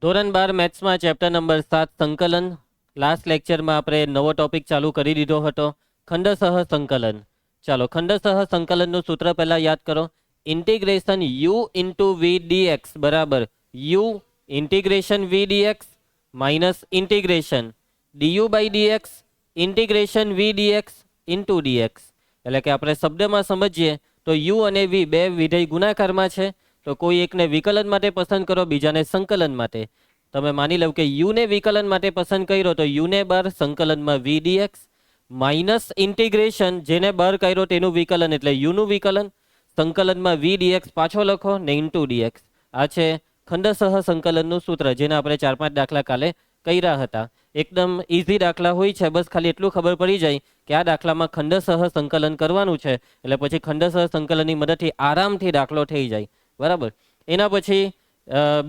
ધોરણ 12 મેથ્સમાં chapter number 7 સંકલન. Last લેક્ચરમાં આપણે નવો ટોપિક ચાલુ કરી દીધો હતો, ખંડસહ સંકલન. ચાલો, ખંડસહ સંકલનનું સૂત્ર પહેલા યાદ કરો. Integration u into v d x બરાબર u integration v d x minus integration d u by d x integration v d x into d x. એટલે કે આપણે શબ્દમાં સમજીએ તો યુ અને વી બે વિધેય ગુણાકારમાં છે, તો કોઈ એકને વિકલન માટે પસંદ કરો, બીજાને સંકલન માટે. તમે માની લો કે યુને વિકલન માટે પસંદ કર્યો તો યુને બાર સંકલનમાં વી ડીએક્સ માઇનસ ઇન્ટિગ્રેશન જેને બાર કર્યો તેનું વિકલન એટલે યુનું વિકલન સંકલનમાં વી ડીએક્સ પાછો લખો ને ઇન્ટુ ડીએક્સ. આ છે ખંડસહ સંકલનનું સૂત્ર, જેને આપણે 4-5 દાખલા કાલે કર્યા હતા. એકદમ ઇઝી દાખલા હોય છે, બસ ખાલી એટલું ખબર પડી જાય કે આ દાખલામાં ખંડસહ સંકલન કરવાનું છે, એટલે પછી ખંડસહ સંકલનની મદદથી આરામથી દાખલો થઈ જાય. બરાબર. એના પછી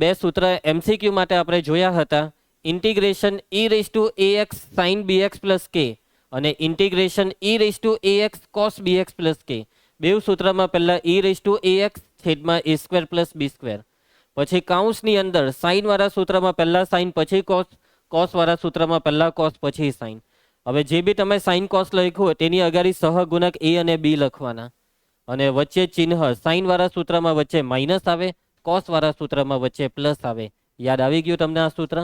બે સૂત્ર એમસીક્યુ માટે આપણે જોયા હતા. Integration e raise to a x sine b x plus k અને integration e raise to a x cos b x plus k. બે સૂત્રમાં પહેલા ઈ રેસ ટુ એએક્સ છેદમાં a square plus b square. પછી કાઉન્સની અંદર સાઇનવાળા સૂત્રમાં પહેલા સાઇન પછી કોસ, કોસવાળા સૂત્રમાં પહેલા કોસ પછી સાઇન. હવે જે બી તમે સાઇન કોસ લખ્યું તેની અગાડી સહગુણક એ અને બી લખવાના, અને વચ્ચે ચિહ્ન સાઇનવાળા સૂત્રમાં વચ્ચે માઇનસ આવે, કોસવાળા સૂત્રમાં વચ્ચે પ્લસ આવે. યાદ આવી ગયું તમને આ સૂત્ર?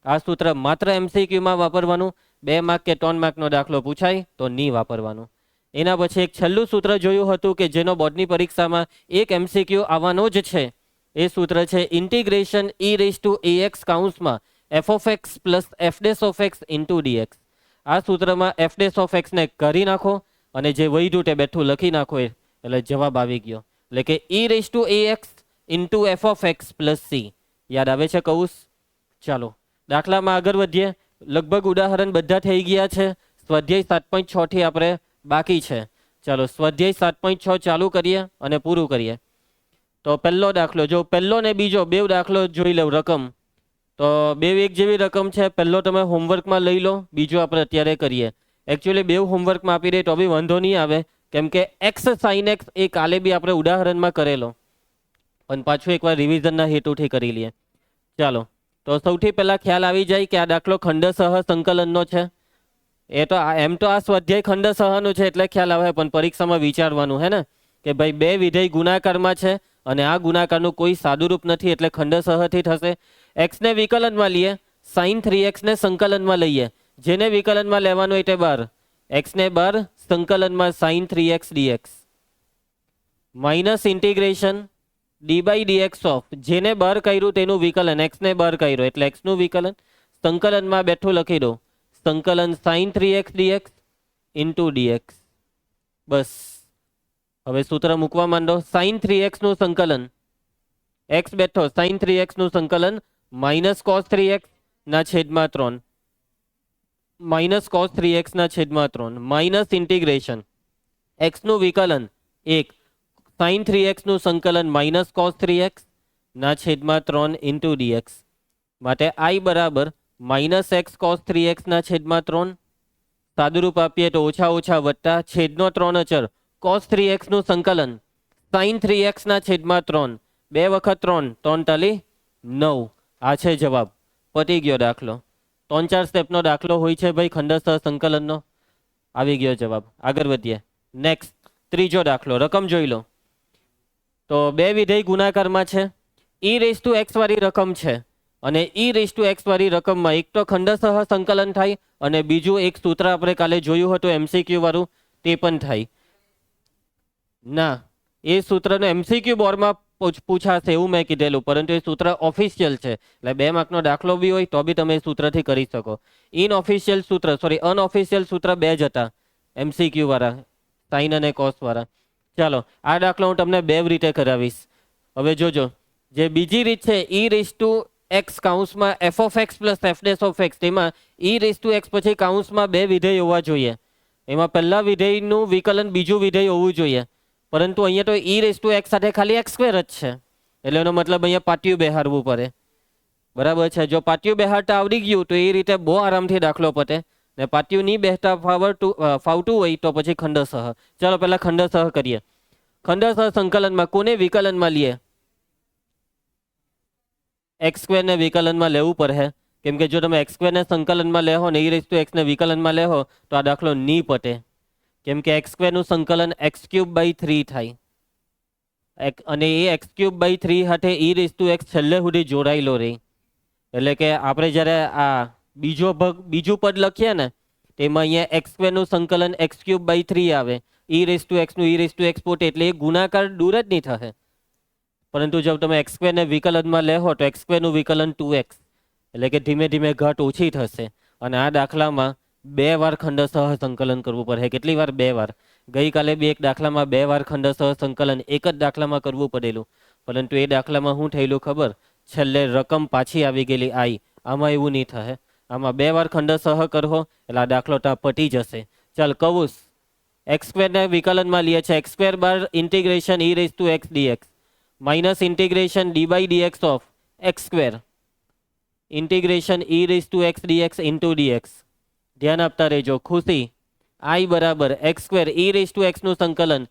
આ સૂત્ર માત્ર એમસીક્યુમાં વાપરવાનું. 2 માર્ક કે 3 માર્કનો દાખલો પૂછાય તો નહીં વાપરવાનું. એના પછી એક છેલ્લું સૂત્ર જોયું હતું કે જેનો બોર્ડની પરીક્ષામાં એક એમસીક્યુ આવવાનો જ છે. એ સૂત્ર છે integration e raise to a x કાઉન્સમાં f of x plus f dash of x into dx. આ સૂત્રમાં એફ ડેસ ઓફ એક્સને કરી નાખો અને જે વધ્યું તે બેઠું લખી નાખો, એટલે જવાબ આવી ગયો. એટલે કે e raise to a x into f of x plus c. યાદ આવે છે કૌંસ? ચાલો દાખલામાં આગળ વધીએ. લગભગ ઉદાહરણ બધા થઈ ગયા છે. સ્વાધ્યાય 7.6 થી આપણે બાકી છે. ચાલો સ્વાધ્યાય 7.6 ચાલુ કરીએ અને પૂરું કરીએ. તો પહેલો દાખલો જો, પહેલો ને બીજો બે દાખલો જોઈ લો. રકમ તો બે એક જેવી રકમ છે. પહેલો તમે હોમવર્કમાં લઈ લો, બીજો આપણે અત્યારે કરીએ. એકચ્યુઅલી બે હોમવર્કમાં આપી દે તો બી વાંધો નહીં આવે, કેમ કે એક્સ સાઇન એક્સ એ કાલે બી આપણે ઉદાહરણમાં કરેલો, પણ પાછું એકવાર રિવિઝનના હેતુથી કરી લઈએ. ચાલો, તો સૌથી પહેલા ખ્યાલ આવી જાય કે આ દાખલો ખંડસહ સંકલનનો છે. એ તો એમ તો આ સ્વાધ્યાય ખંડસહનું છે એટલે ખ્યાલ આવે, પણ પરીક્ષામાં વિચારવાનું હે ને કે ભાઈ બે વિધેય ગુણાકારમાં છે અને આ ગુણાકારનું કોઈ સાદુરૂપ નથી, એટલે ખંડસહથી થશે. એક્સને વિકલનમાં લઈએ, સાઇન 3x ને સંકલનમાં લઈએ. જેને વિકલનમાં લેવાનું એટલે બાર, એક્સને બાર સંકલનમાં sine 3x dx minus integration d by dx of જેને બાર કર્યું તેનું વિકલન, એક્સને બાર કર્યું એટલે એક્સનું વિકલન સંકલનમાં બેઠું લખી દો, સંકલન sine 3x dx into d x. બસ હવે સૂત્ર મૂકવા માંડો. સાઇન 3x નું સંકલન, એક્સ બેઠો સાઇન 3x નું સંકલન માઇનસ કોસ 3x ના છેદમાં 3 માઇનસ કોસ 3x ના છેદમાં 3 માઇનસ ઇન્ટિગ્રેશન એક્સ નું વિકલન 1 સાઇન 3x નું સંકલન માઇનસ કોસ 3x ના છેદમાં 3 ઇન્ટુ ડીએક્સ. માટે આઈ બરાબર માઇનસ એક્સ કોસ 3x ના છેદમાં 3. સાદુરૂપ આપીએ તો ઓછા ઓછા વત્તા છેદનો 3 અચર કોસ 3x નું સંકલન સાઇન 3x ના છેદમાં 3. 2 વખત 3 3 ટાલી 9. આ છે જવાબ. પતી ગયો દાખલો. 3-4 સ્ટેપનો દાખલો હોય છે ભાઈ ખંડસહ સંકલનનો. આવી ગયો જવાબ. આગળ વધીએ. નેક્સ્ટ ત્રીજો દાખલો, રકમ જોઈ લો. તો બે વિધેય ગુણાકારમાં છે. ઈ રેસ ટુ એક્સ વાળી રકમ છે અને ઈ રેસ ટુ એક્સ વાળી રકમમાં એક તો ખંડસહ સંકલન થાય અને બીજું એક સૂત્ર આપણે કાલે જોયું હતું એમસીક્યુ વાળું, તે પણ થાય. ના, એ સૂત્રનો એમસીક્યુ બોર્ડમાં પૂછાશે એવું મેં કીધેલું, પરંતુ એ સૂત્ર ઓફિશિયલ છે, એટલે 2 માર્કનો દાખલો બી હોય તો બી તમે એ સૂત્રથી કરી શકો. ઇનઓફિશિયલ સૂત્ર, સોરી અનઓફિશિયલ સૂત્ર 2 જ હતા એમસીક્યુ વાળા, સાઇન અને કોસ વાળા. ચાલો આ દાખલો હું તમને 2 રીતે કરાવીશ. હવે જોજો, જે બીજી રીત છે ઈ રેસ ટુ એક્સ કાઉન્સમાં f of x plus f dash of x, તેમાં ઈ રેસ ટુ એક્સ પછી કાઉન્સમાં 2 વિધેય હોવા જોઈએ. એમાં પહેલા વિધેયનું વિકલન બીજું વિધેય હોવું જોઈએ, પરંતુ અહીંયા તો ઈ રેસ ટુ એક્સ સાથે ખાલી એક્સ સ્ક્વેર જ છે, એટલે એનો મતલબ અહીંયા પાટિયું બેહારવું પડે. બરાબર છે? જો પાટિયું બેહારતા આવડી ગયું તો એ રીતે બહુ આરામથી દાખલો પતે, ને પાટિયું નહીં બેહતા ફાવતું હોય તો પછી ખંડસહ. ચાલો પહેલા ખંડસહ કરીએ. ખંડસહ સંકલનમાં કોને વિકલનમાં લઈએ? એક્સ સ્ક્વેરને વિકલનમાં લેવું પડે, કેમ કે જો તમે એક્સ સ્ક્વેરને સંકલનમાં લેહો ને ઈ રેઝ ટુ એક્સને વિકલનમાં લેહો તો આ દાખલો નહીં પટે, કેમ કે એક્સ સ્ક્વેરનું સંકલન x³/3 થાય અને એ x³/3 સાથે ઈ રેઝ ટુ એક્સ છેલ્લે સુધી જોડાયેલો રહે. એટલે કે આપણે જ્યારે આ બીજું પદ લખીએ ને તેમાં અહીંયા એક્સ સ્ક્વેરનું સંકલન x³/3 આવે, ઈ રેઝ ટુ એક્સનું ઈ રેઝ ટુ એક્સ પોતે, એટલે એ ગુણાકાર દૂર જ નહીં થશે. પરંતુ જો તમે એક્સ સ્ક્વેરને વિકલનમાં લેહો તો એક્સ સ્ક્વેરનું વિકલન 2x, એટલે કે ધીમે ધીમે ઘટ ઓછી થશે. અને આ દાખલામાં 2 વાર ખંડસહ સંકલન કરવું પડે. કેટલી વાર? 2 વાર. ગઈકાલે બી એક દાખલામાં 2 વાર ખંડસહ સંકલન એક જ દાખલામાં કરવું પડેલું, પરંતુ એ દાખલામાં શું થયેલું ખબર? છેલ્લે રકમ પાછી આવી ગયેલી આઈ. આમાં એવું નહીં થાય, આમાં 2 વાર ખંડસહ કરવો એટલે આ દાખલો ત્યાં પટી જશે. ચાલ કૌંસ એક્સ સ્ક્વેરને વિકલનમાં લઈએ છે, x² integration e raise to x dx minus integration d/dx of x² integration e raise to x dx into dx. ધ્યાન આપતા રહેજો. ખુશી i બરાબર x² ઈ રેઝ ટુ એક્સનું સંકલન,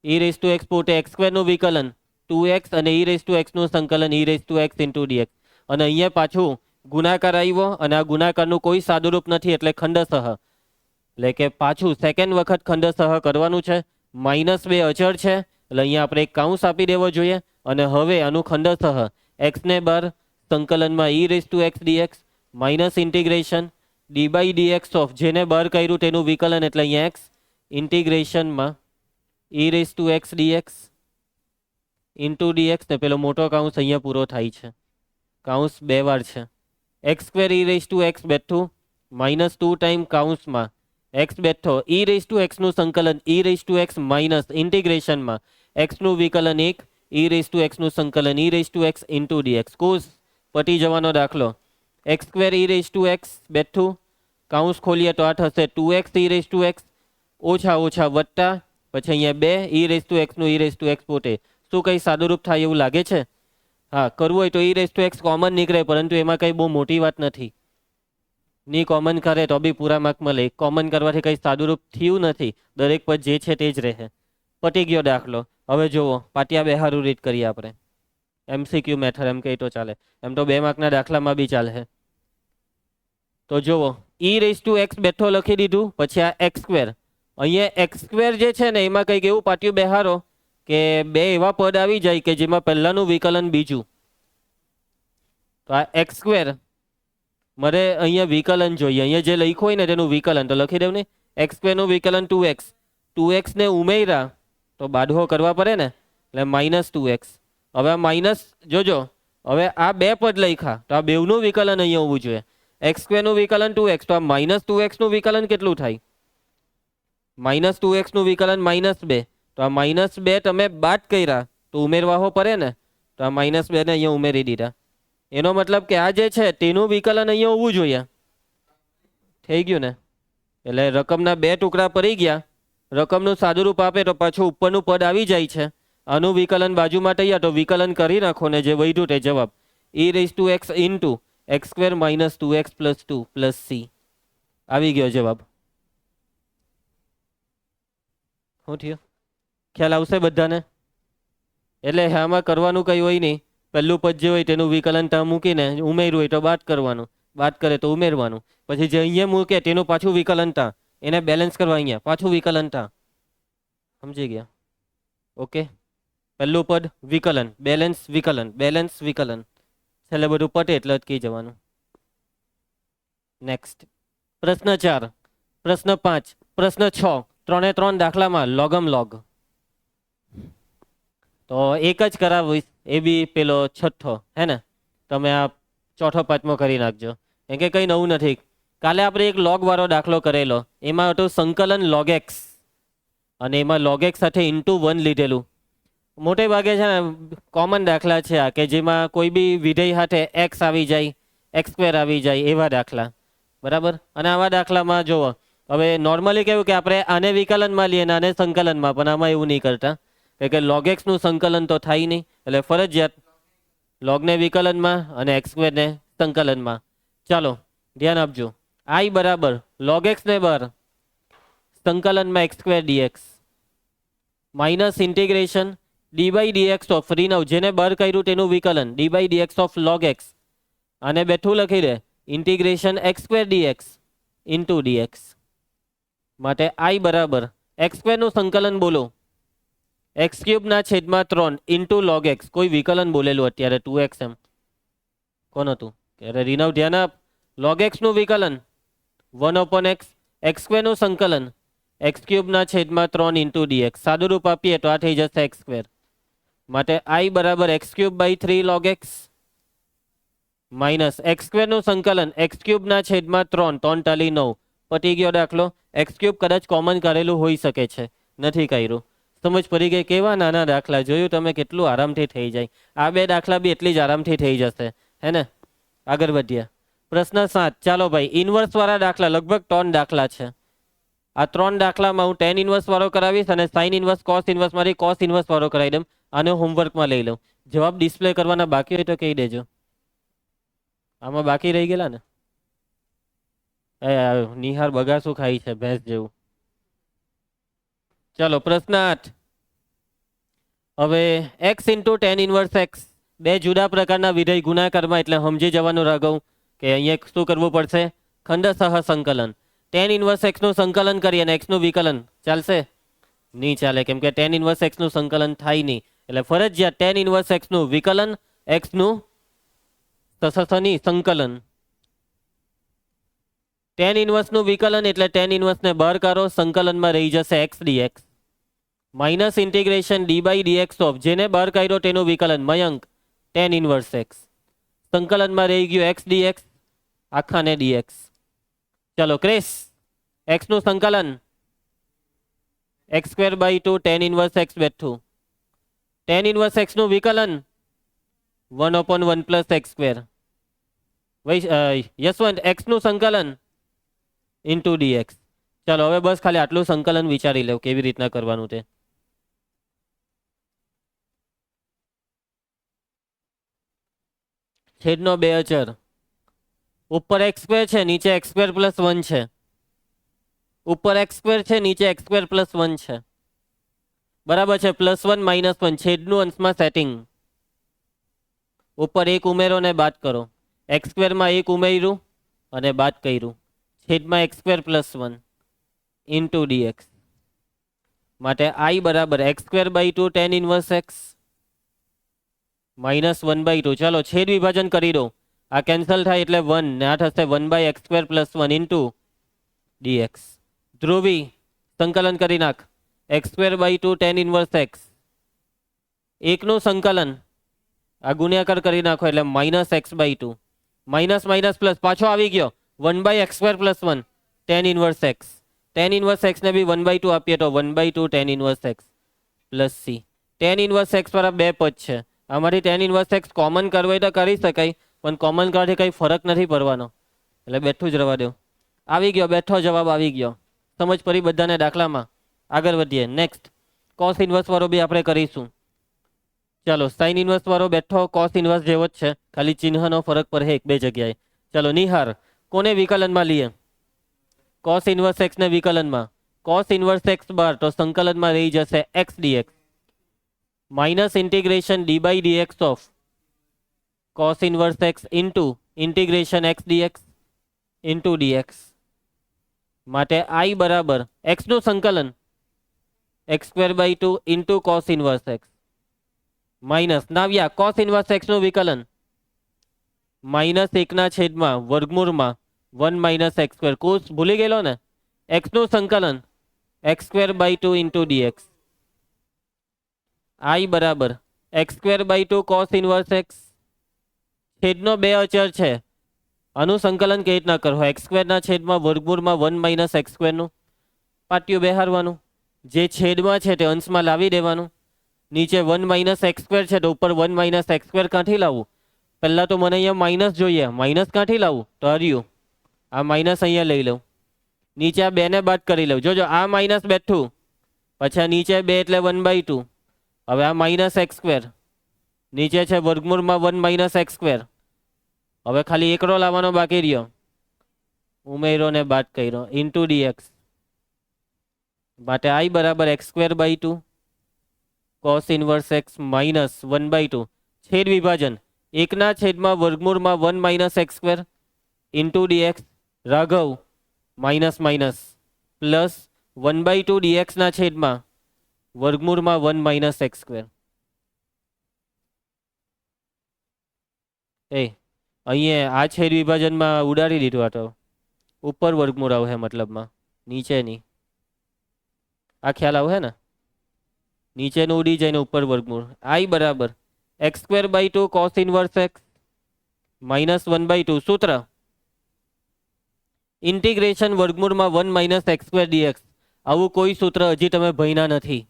ઈ રેઝ ટુ એક્સ પોતે x² નું વિકલન 2x અને ઈ રેઝ ટુ એક્સનું સંકલન e raise to x into dx. અને અહીંયા પાછું ગુણાકાર આવ્યો અને આ ગુણાકારનું કોઈ સાદુરૂપ નથી એટલે ખંડસહ, એટલે કે પાછું સેકન્ડ વખત ખંડસહ કરવાનું છે. -2 અચળ છે એટલે અહીંયા આપણે એક કાઉન્સ આપી દેવો જોઈએ. અને હવે આનું ખંડસહ એક્સને બાર સંકલનમાં e raise to x dx minus integration d/dx of જેને બાર કર્યું તેનું વિકલન, એટલે અહીંયા એક્સ ઇન્ટિગ્રેશનમાં e raise to x dx into d x ને પેલો મોટો કાઉન્સ અહીંયા પૂરો થાય છે. કાઉન્સ 2 વાર છે. x² E raise to x બેઠું -2 ટાઈમ કાઉન્સમાં એક્સ બેઠો ઈ રેઝ ટુ એક્સનું સંકલન e raise to x minus ઇન્ટિગ્રેશનમાં એક્સનું વિકલન 1 ઈ રેઝ ટુ એક્સનું સંકલન e raise to x into dx. કોસ પટી જવાનો દાખલો. x² E raise to x બેઠું કાઉન્સ ખોલીએ તો આ થશે 2x E raise to x ઓછા ઓછા વત્તા પછી અહીંયા 2 ઈ રેઝ ટુ એક્સનું ઈ રેઝ ટુ એક્સ પોતે. શું કંઈ સાદુરૂપ થાય એવું લાગે છે? હા, કરવું હોય તો e raise to x common નીકળે, પરંતુ એમાં કંઈ બહુ મોટી વાત નથી. ની કોમન કરે તો બી પૂરા માર્ક મળે. કોમન કરવાથી કંઈ સાદુરૂપ થયું નથી, દરેક પદ જે છે તે જ રહે. પટી ગયો દાખલો. હવે જુઓ, પાટિયા બેહારું રીત કરીએ આપણે. MCQ મેથડ એમ કહી તો ચાલે, એમ તો 2 માર્કના દાખલામાં બી ચાલે. તો જુઓ, ઈ રેઝ ટુ એક્સ બેઠો લખી દીધું, પછી આ x². અહીંયા x² જે છે ને એમાં કંઈક એવું પાટિયું બેહારો કે 2 એવા પદ આવી જાય કે જેમાં પહેલાનું વિકલન બીજું. તો આ x² મારે અહીંયા વિકલન જોઈએ. અહીંયા જે લખ્યું હોય ને તેનું વિકલન તો લખી દઉં ને. x² નું વિકલન 2x ને ઉમેર્યા તો બાદહો કરવા પડે ને, એટલે -2x. હવે આ માઇનસ જોજો, હવે આ 2 પદ લખ્યા તો આ બેવનું વિકલન અહીંયા હોવું જોઈએ. x² નું વિકલન 2x, તો આ -2x નું વિકલન કેટલું થાય? -2x નું વિકલન -2. તો આ -2 તમે બાદ કર્યા તો ઉમેરવા હો પડે ને, તો આ -2 ને અહીંયા ઉમેરી દીધા. એનો મતલબ કે આ જે છે તેનું વિકલન અહીંયા હોવું જોઈએ. થઈ ગયું ને? એટલે રકમના 2 ટુકડા પડી ગયા. રકમનું સાદુરૂપ આપે તો પાછું ઉપરનું પદ આવી જાય છે. આનું વિકલન બાજુમાં તૈયાર, તો વિકલન કરી નાખો ને જે વધ્યું તે જવાબ e raise to x into x² - 2x + 2 + c આવી ગયો જવાબ. શું થયું? ખ્યાલ આવશે બધાને? એટલે આમાં કરવાનું કંઈ હોય નહીં. પહેલું પદ જે હોય તેનું વિકલન ત્યાં મૂકીને ઉમેર્યું હોય તો બાદ કરવાનું, બાદ કરે તો ઉમેરવાનું. પછી જે અહીંયા મૂકે તેનું પાછું વિકલન ત્યાં, એને બેલેન્સ કરવા અહીંયા પાછું વિકલન ત્યાં. સમજી ગયા? ઓકે. પહેલું પદ વિકલન, બેલેન્સ વિકલન, બેલેન્સ વિકલન, છેલ્લે બધું પટે એટલે અટકી જવાનું. નેક્સ્ટ પ્રશ્ન 4, પ્રશ્ન 5, પ્રશ્ન 6, 3 દાખલામાં લોગમ લોગ. તો એક જ કરાવીશ, એ બી પેલો છઠ્ઠો હે ને. તમે આ ચોથો 5મો કરી નાખજો, કેમ કે કંઈ નવું નથી. કાલે આપણે એક લોગ વાળો દાખલો કરેલો, એમાં હતું સંકલન log x અને એમાં log x સાથે *1 લીધેલું. મોટે ભાગે છે ને કોમન દાખલા છે આ, કે જેમાં કોઈ બી વિધેય સાથે x આવી જાય, x² આવી જાય, એવા દાખલા. બરાબર? અને આવા દાખલામાં જુઓ, હવે નોર્મલી કેવું કે આપણે આને વિકલનમાં લઈએ ને આને સંકલનમાં, પણ આમાં એવું નહીં કરતા, કે log x નું સંકલન તો થાય નહીં, એટલે ફરજિયાત લોગને વિકલનમાં અને x² ને સંકલનમાં. ચાલો ધ્યાન આપજો. i બરાબર log x ને બાર સંકલનમાં x² dx minus integration d by dx of રીનવ જેને બહાર કર્યું તેનું વિકલન d by dx of log x આને બેઠું લખી દે integration x square dx into dx માટે આઈ બરાબર એક્સ સ્ક્વેરનું સંકલન બોલો એક્સ ક્યુબના છેદમાં 3 ઇન્ટુ લોગ એક્સ કોઈ વિકલન બોલેલું અત્યારે 2x એમ કોણ હતું અરે રીનવ ધ્યાન આપ લોગ એક્સનું વિકલન 1/x એક્સ સ્ક્વેરનું સંકલન એક્સ ક્યુબના છેદમાં 3 ઇન્ટુ ડીએક્સ સાદું રૂપ આપીએ તો આ થઈ જશે એક્સ સ્ક્વેર માટે આઈ બરાબર x cube by 3 log x minus x સ્ક્વેરનું સંકલન એક્સ ક્યુબના છેદમાં 3 3 ટાલી 9 પતી ગયો દાખલો એક્સ ક્યુબ કદાચ કોમન કરેલું હોઈ શકે છે નથી કર્યું સમજ પડી ગઈ કેવા નાના દાખલા જોયું તમે કેટલું આરામથી થઈ જાય આ બે દાખલા બી એટલી જ આરામથી થઈ જશે હે ને આગળ વધીએ પ્રશ્ન 7 ચાલો ભાઈ ઇન્વર્સ વાળા દાખલા લગભગ 3 દાખલા છે આ 3 દાખલામાં હું ટેન ઇન્વર્સ વાળો કરાવીશ અને સાઇન ઇન્વર્સ કોસ ઇન્વર્સ માંથી કોસ ઇન્વર્સ વાળો કરાવી દઉં આને હોમવર્કમાં લઈ લઉં જવાબ ડિસ્પ્લે કરવાના બાકી હોય તો કહી દેજો આમાં બાકી રહી ગયેલા ને નિહાર બગાસું ખાઈ છે ભેંસ જેવું ચાલો પ્રશ્ન 8 હવે x into ten inverse x બે જુદા પ્રકારના વિધેય ગુણાકારમાં એટલે સમજી જવાનું રાઘવ કે અહીંયા શું કરવું પડશે ખંડસહ સંકલન ટેન ઇન્વર્સ એક્સનું સંકલન કરીએ અને એક્સનું વિકલન ચાલશે નહીં ચાલે કેમ કે ટેન ઇન્વર્સ એક્સનું સંકલન થાય નહીં એટલે ફરજિયાત ટેન ઇન્વર્સ એક્સનું વિકલન એક્સનું સસની સંકલન ટેન ઇન્વર્સનું વિકલન એટલે ટેન ઇન્વર્સને બહાર કાઢો સંકલનમાં રહી જશે x dx minus integration d by dx of જેને બહાર કાઢ્યો તેનું વિકલન મયંક ટેન ઇન્વર્સ એક્સ સંકલનમાં રહી ગયું એક્સ ડીએક્સ આખાને ડીએક્સ ચલો ક્રિસ એક્સનું સંકલન x square by 2 tan inverse x બેઠું ટેન ઇન્વર્સ એક્સનું વિકલન 1/1 પ્લસ એક્સ સ્ક્વેર યશવંત એક્સનું સંકલન ઇન્ટુ ડીએક્સ ચાલો હવે બસ ખાલી આટલું સંકલન વિચારી લો કેવી રીતના કરવાનું તે છેદનો 2 અચર ઉપર એક્સ સ્ક્વેર છે નીચે એક્સ સ્ક્વેર પ્લસ 1 છે ઉપર એક્સ સ્ક્વેર છે નીચે એક્સ સ્ક્વેર પ્લસ 1 છે બરાબર છે +1 -1 છેદનું અંશમાં સેટિંગ ઉપર એક ઉમેરો ને બાદ કરો એક્સ સ્ક્વેરમાં એક ઉમેર્યું અને બાદ કર્યું છેદમાં x square plus 1 into dx માટે આઈ બરાબર x square by 2 tan inverse x -1/2 ચાલો છેદ વિભાજન કરી દો આ કેન્સલ થાય એટલે 1 ને આ થશે 1/x square plus 1 into dx Dhruvi સંકલન કરી નાખ x square by 2 tan inverse x એકનું સંકલન આ ગુણ્યાકાર કરી નાખો એટલે -x/2 માઇનસ માઇનસ પ્લસ પાછો આવી ગયો 1/x square plus 1 ten inverse x ten inverse x ને બી 1/2 આપીએ તો 1/2 ten inverse x plus C ten inverse x વાળા બે પદ છે આમાંથી ટેન ઇન્વર્સ એક્સ કોમન કરવો તો કરી શકાય પણ કોમન કરવાથી કંઈ ફરક નથી પડવાનો એટલે બેઠું જ રહેવા દો આવી ગયો બેઠો જવાબ આવી ગયો સમજ પડી બધાને દાખલામાં આગળ વધીએ નેક્સ્ટ કોસ ઇન્વર્સ વાળો બી આપણે કરીશું ચાલો સાઇન ઇન્વર્સ વાળો બેઠો કોસ ઇન્વર્સ જેવો જ છે ખાલી ચિહ્નનો ફરક પડે એક બે જગ્યાએ ચાલો નિહાર કોને વિકલનમાં લઈએ કોસ ઇન્વર્સ એક્સ ને વિકલનમાં કોસ ઇન્વર્સ એક્સ બાર તો સંકલનમાં રહી જશે x dx minus integration d by dx of cos inverse x into integration x dx into dx માટે આઈ બરાબર એક્સનું સંકલન x square by 2 into cos inverse x minus નાવ્યા કોસ ઇન્વર્સ એક્સનું વિકલન -1 છેદમાં વર્ગમૂળમાં 1 - એક્સ સ્ક્વેર કોસ ભૂલી ગયેલો ને એક્સનું સંકલન x square by 2 into dx I બરાબર x square by 2 cos inverse x છેદનો 2 અચર છે આનું સંકલન કેવી રીતના કરવું એક્સ સ્ક્વેરના છેદમાં વર્ગમૂળમાં 1 - એક્સ સ્ક્વેરનું પાટિયું બેહારવાનું જે છેદમાં છે તે અંશમાં લાવી દેવાનું નીચે 1 - એક્સ સ્ક્વેર છે તો ઉપર 1 - એક્સ સ્ક્વેર ક્યાંથી લાવવું પહેલાં તો મને અહીંયા માઇનસ જોઈએ માઇનસ ક્યાંથી લાવવું તો હર્યું આ માઇનસ અહીંયા લઈ લઉં નીચે આ 2 ને બાદ કરી લઉં જોજો આ માઇનસ બેઠું પછી આ નીચે 2 એટલે 1/2 હવે આ માઇનસ એક્સ સ્ક્વેર નીચે છે વર્ગમૂળમાં 1 - એક્સ સ્ક્વેર હવે ખાલી એકડો લાવવાનો બાકી રહ્યો ઉમેરો ને બાદ કર્યો ઇન્ટુ ડીએક્સ માટે આઈ બરાબર x square by 2 cos inverse x minus 1/2 છેદ વિભાજન એકના છેદમાં વર્ગમૂળમાં 1 minus x square into dx Raghav minus minus plus 1/2 ડીએક્સના છેદમાં વર્ગમૂળમાં 1 માઇનસ એક્સ સ્ક્વેર. અહીંયા આ છેદ વિભાજનમાં ઉડાડી દીધું. આ તો ઉપર વર્ગમૂળ આવશે મતલબમાં, નીચે નહીં. આ ખ્યાલ આવે ને, નીચેનું ઉડી જાય ને ઉપર વર્ગમૂળ. આઈ બરાબર x square by 2 cos inverse x minus 1/2 સૂત્ર ઇન્ટિગ્રેશન વર્ગમૂળમાં 1 માઇનસ એક્સ સ્ક્વેર ડીએક્સ. આવું કોઈ સૂત્ર હજી તમે ભણ્યા નથી,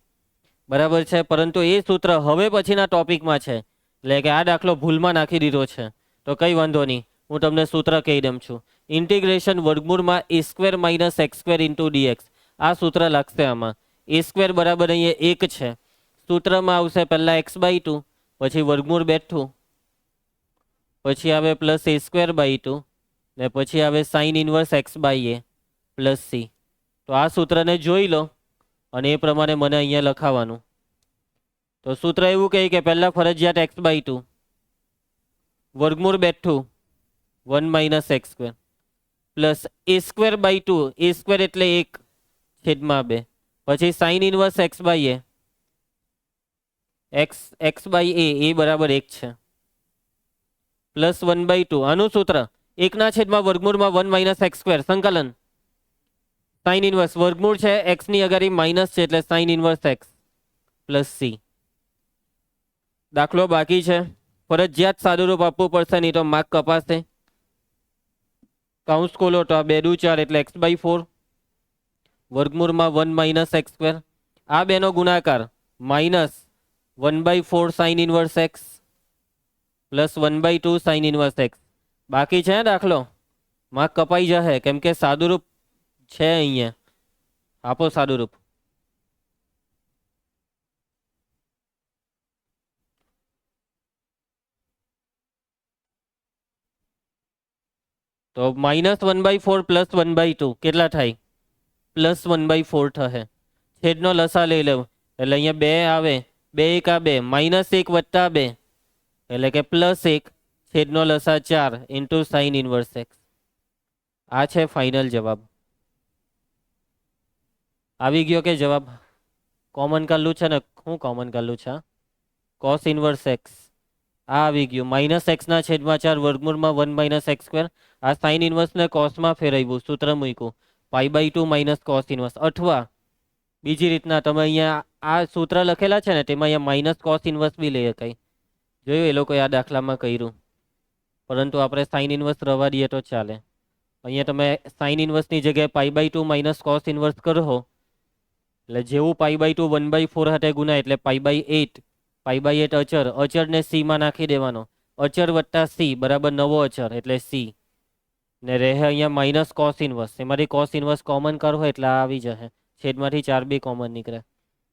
બરાબર છે, પરંતુ એ સૂત્ર હવે પછીના ટોપિકમાં છે. એટલે કે આ દાખલો ભૂલમાં નાખી દીધો છે તો કંઈ વાંધો નહીં, હું તમને સૂત્ર કહી દઉં છું. ઇન્ટિગ્રેશન વર્ગમૂળમાં a square minus x square into dx. આ સૂત્ર લાગશે આમાં. એ સ્ક્વેર બરાબર અહીંયા 1 છે. સૂત્રમાં આવશે પહેલાં એક્સ બાય 2, પછી વર્ગમૂળ બેઠું, પછી આવે પ્લસ એ સ્ક્વેર બાય 2 ને પછી આવે sine inverse x by a plus c. તો આ સૂત્રને જોઈ લો અને એ પ્રમાણે મને અહીંયા લખાવાનું. તો સૂત્ર એવું કહે કે પહેલાં ફરજિયાત એક્સ બાય 2 વર્ગમૂળ બેઠું 1 minus x square plus a square by 2, a square એટલે 1 છેદમાં 2, પછી sine inverse x by a x by a બરાબર 1 છે પ્લસ 1/2. આનું સૂત્ર એકના છેદમાં વર્ગમૂળમાં 1 માઇનસ એક્સ સ્ક્વેર સંકલન સાઇન ઇન્વર્સ વર્ગમૂળ છે એક્સની અગાડી માઇનસ છે એટલે sign inverse x plus C. દાખલો બાકી છે, ફરજિયાત સાદુરૂપ આપવું પડશે, નહીં તો માર્ક કપાશે. કાઉન્સ ખોલો તો આ 2 દુ 4 એટલે એક્સ બાય 4 વર્ગમૂળમાં 1 માઇનસ એક્સ સ્ક્વેર. આ બેનો ગુણાકાર minus 1/4 sign inverse x plus 1/2 sign inverse x. બાકી છે દાખલો, માર્ક કપાઈ જશે કેમ કે સાદુરૂપ છે અહીંયા. આપો સાદુરૂપ. તો માઇનસ 1/4 પ્લસ 1/2 કેટલા થાય? પ્લસ 1/4 થશે. છેદનો લસા લઈ લેવું એટલે અહીંયા 2 આવે, 2 1 2 માઇનસ 1 વત્તા 2 એટલે કે પ્લસ 1 છેદનો લસા 4 ઇન્ટુ સાઇન ઇન્વર્સ એક્સ. આ છે ફાઇનલ જવાબ. આવી ગયો કે જવાબ? કોમન કાઢલું છે ને, શું કોમન કાઢલું છે? Cos inverse x. આ આવી ગયું માઇનસ એક્સના છેદમાં 4 વર્ગમૂળમાં 1 માઇનસ એક્સ સ્ક્વેર. આ સાઇન ઇન્વર્સને કોસમાં ફેરવ્યું, સૂત્ર મૂક્યું π/2 માઇનસ કોસ ઇન્વર્સ. અથવા બીજી રીતના તમે અહીંયા આ સૂત્ર લખેલા છે ને તેમાં અહીંયા માઇનસ કોસ ઇન્વર્સ બી લઈ શકાય. જોયું એ લોકોએ આ દાખલામાં કર્યું, પરંતુ આપણે સાઇન ઇન્વર્સ રવા દઈએ તો ચાલે. અહીંયા તમે સાઇન ઇન્વર્સની જગ્યાએ π/2 માઇનસ કોસ ઇન્વર્સ કરો એટલે જેવું π/2 1/4 હાથે ગુણાય એટલે π/8. π/8 અચર, અચરને સીમાં નાખી દેવાનો. અચર વત્તા સી બરાબર નવો અચર એટલે સી ને રહે અહીંયા માઇનસ કોસ ઇન્વર્સ. એમાંથી કોસ ઇન્વર્સ કોમન કરો એટલે આ આવી જશે, છેદમાંથી 4 બી કોમન નીકળે.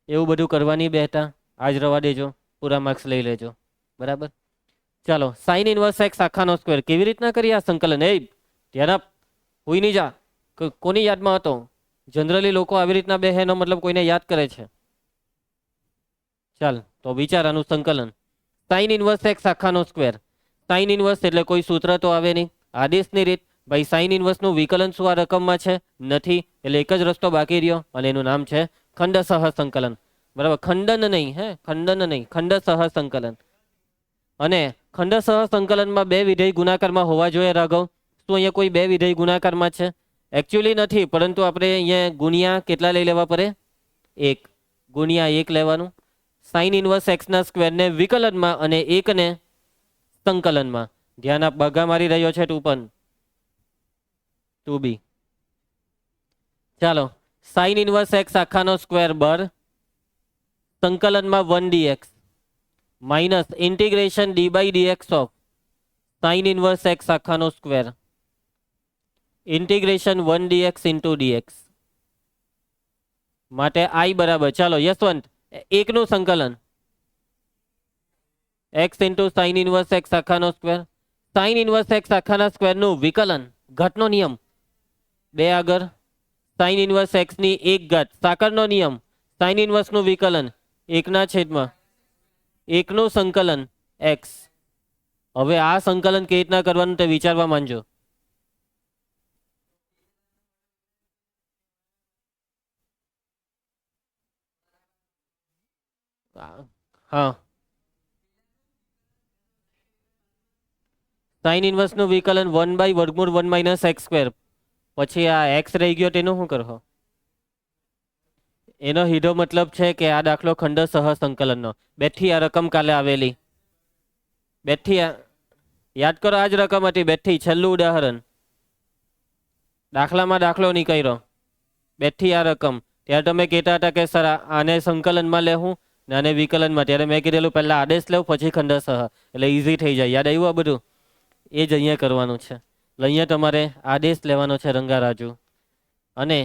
એવું બધું કરવાની બેઠા આજ રવા દેજો, પૂરા માર્ક્સ લઈ લેજો, બરાબર. ચાલો, સાઇન ઇન્વર્સ એક્સ આખાનો સ્ક્વેર કેવી રીતના કરીએ આ સંકલન? ધ્યાન આપ, હુઈ નહીં જા. કોની યાદમાં હતો? જનરલી લોકો આવી રીતના બે એનો મતલબ કોઈને યાદ કરે છે. ચાલ તો વિચારાનું સંકલન સાઇન ઇન્વર્સ એક્સ આખાનો સ્ક્વેર. સાઇન ઇન્વર્સ એટલે કોઈ સૂત્ર તો આવે નહીં, આદેશની રીત. ભાઈ સાઇન ઇન્વર્સનું વિકલન શું આ રકમમાં છે? નથી, એટલે એક જ રસ્તો બાકી રહ્યો અને એનું નામ છે ખંડસહ સંકલન. બરાબર, ખંડન નહીં, ખંડન નહીં, ખંડસહ સંકલન. અને ખંડસહ સંકલનમાં 2 વિધેય ગુણાકારમાં હોવા જોઈએ. રાઘવ, શું અહીંયા કોઈ 2 વિધેય ગુણાકારમાં છે? એકચ્યુઅલી નથી, પરંતુ આપણે અહીંયા ગુણ્યા કેટલા લઈ લેવા પડે? 1 ગુણ્યા 1 લેવાનું. સાઇન ઇન્વર્સ એક્સના સ્ક્વેરને વિકલનમાં અને 1 ને સંકલનમાં. ધ્યાન આપ, બગા મારી રહ્યો છે તું પણ, તું બી. ચાલો, સાઇન ઇન્વર્સ એક્સ આખાનો સ્ક્વેર બર સંકલનમાં 1 dx minus integration d/dx of sine inverse x આખાનો square integration 1 dx into dx માટે i બરાબર, ચાલો યશવંત, 1 નું સંકલન x into sine inverse x આખાનો સ્ક્વેર. સાઇન ઇન્વર્સ એક્સ આખાના સ્ક્વેરનું વિકલન, ઘાતનો નિયમ 2 આગળ, સાઇન ઇન્વર્સ એક્સની 1 ઘાત, સાકરનો નિયમ, સાઇન ઇન્વર્સનું વિકલન એકના છેદમાં એકનું સંકલન એક્સ. હવે આ સંકલન કેવી રીતના કરવાનું તે વિચારવા માંડજો. હા, સાઇન ઇન્વર્સનું વિકલન 1/√1 - x². પછી આ એક્સ રહી ગયો તેનું શું કરો? એનો સીધો મતલબ છે કે આ દાખલો ખંડ સહસંકલનનો. બેઠી આ રકમ કાલે આવેલી. બેઠી યાદ કરો, આ જ રકમ હતી. બેઠી છેલ્લું ઉદાહરણ દાખલામાં દાખલો નહીં કર્યો. બેઠી આ રકમ ત્યારે તમે કહેતા હતા કે સર આને સંકલનમાં લેવું ને આને વિકલનમાં. ત્યારે મેં કીધેલું પહેલાં આદેશ લેવું પછી ખંડસહ, એટલે ઇઝી થઈ જાય. યાદ આવ્યું આ બધું? એ જ અહીંયા કરવાનું છે. એટલે અહીંયા તમારે આદેશ લેવાનો છે રંગારાજુ. અને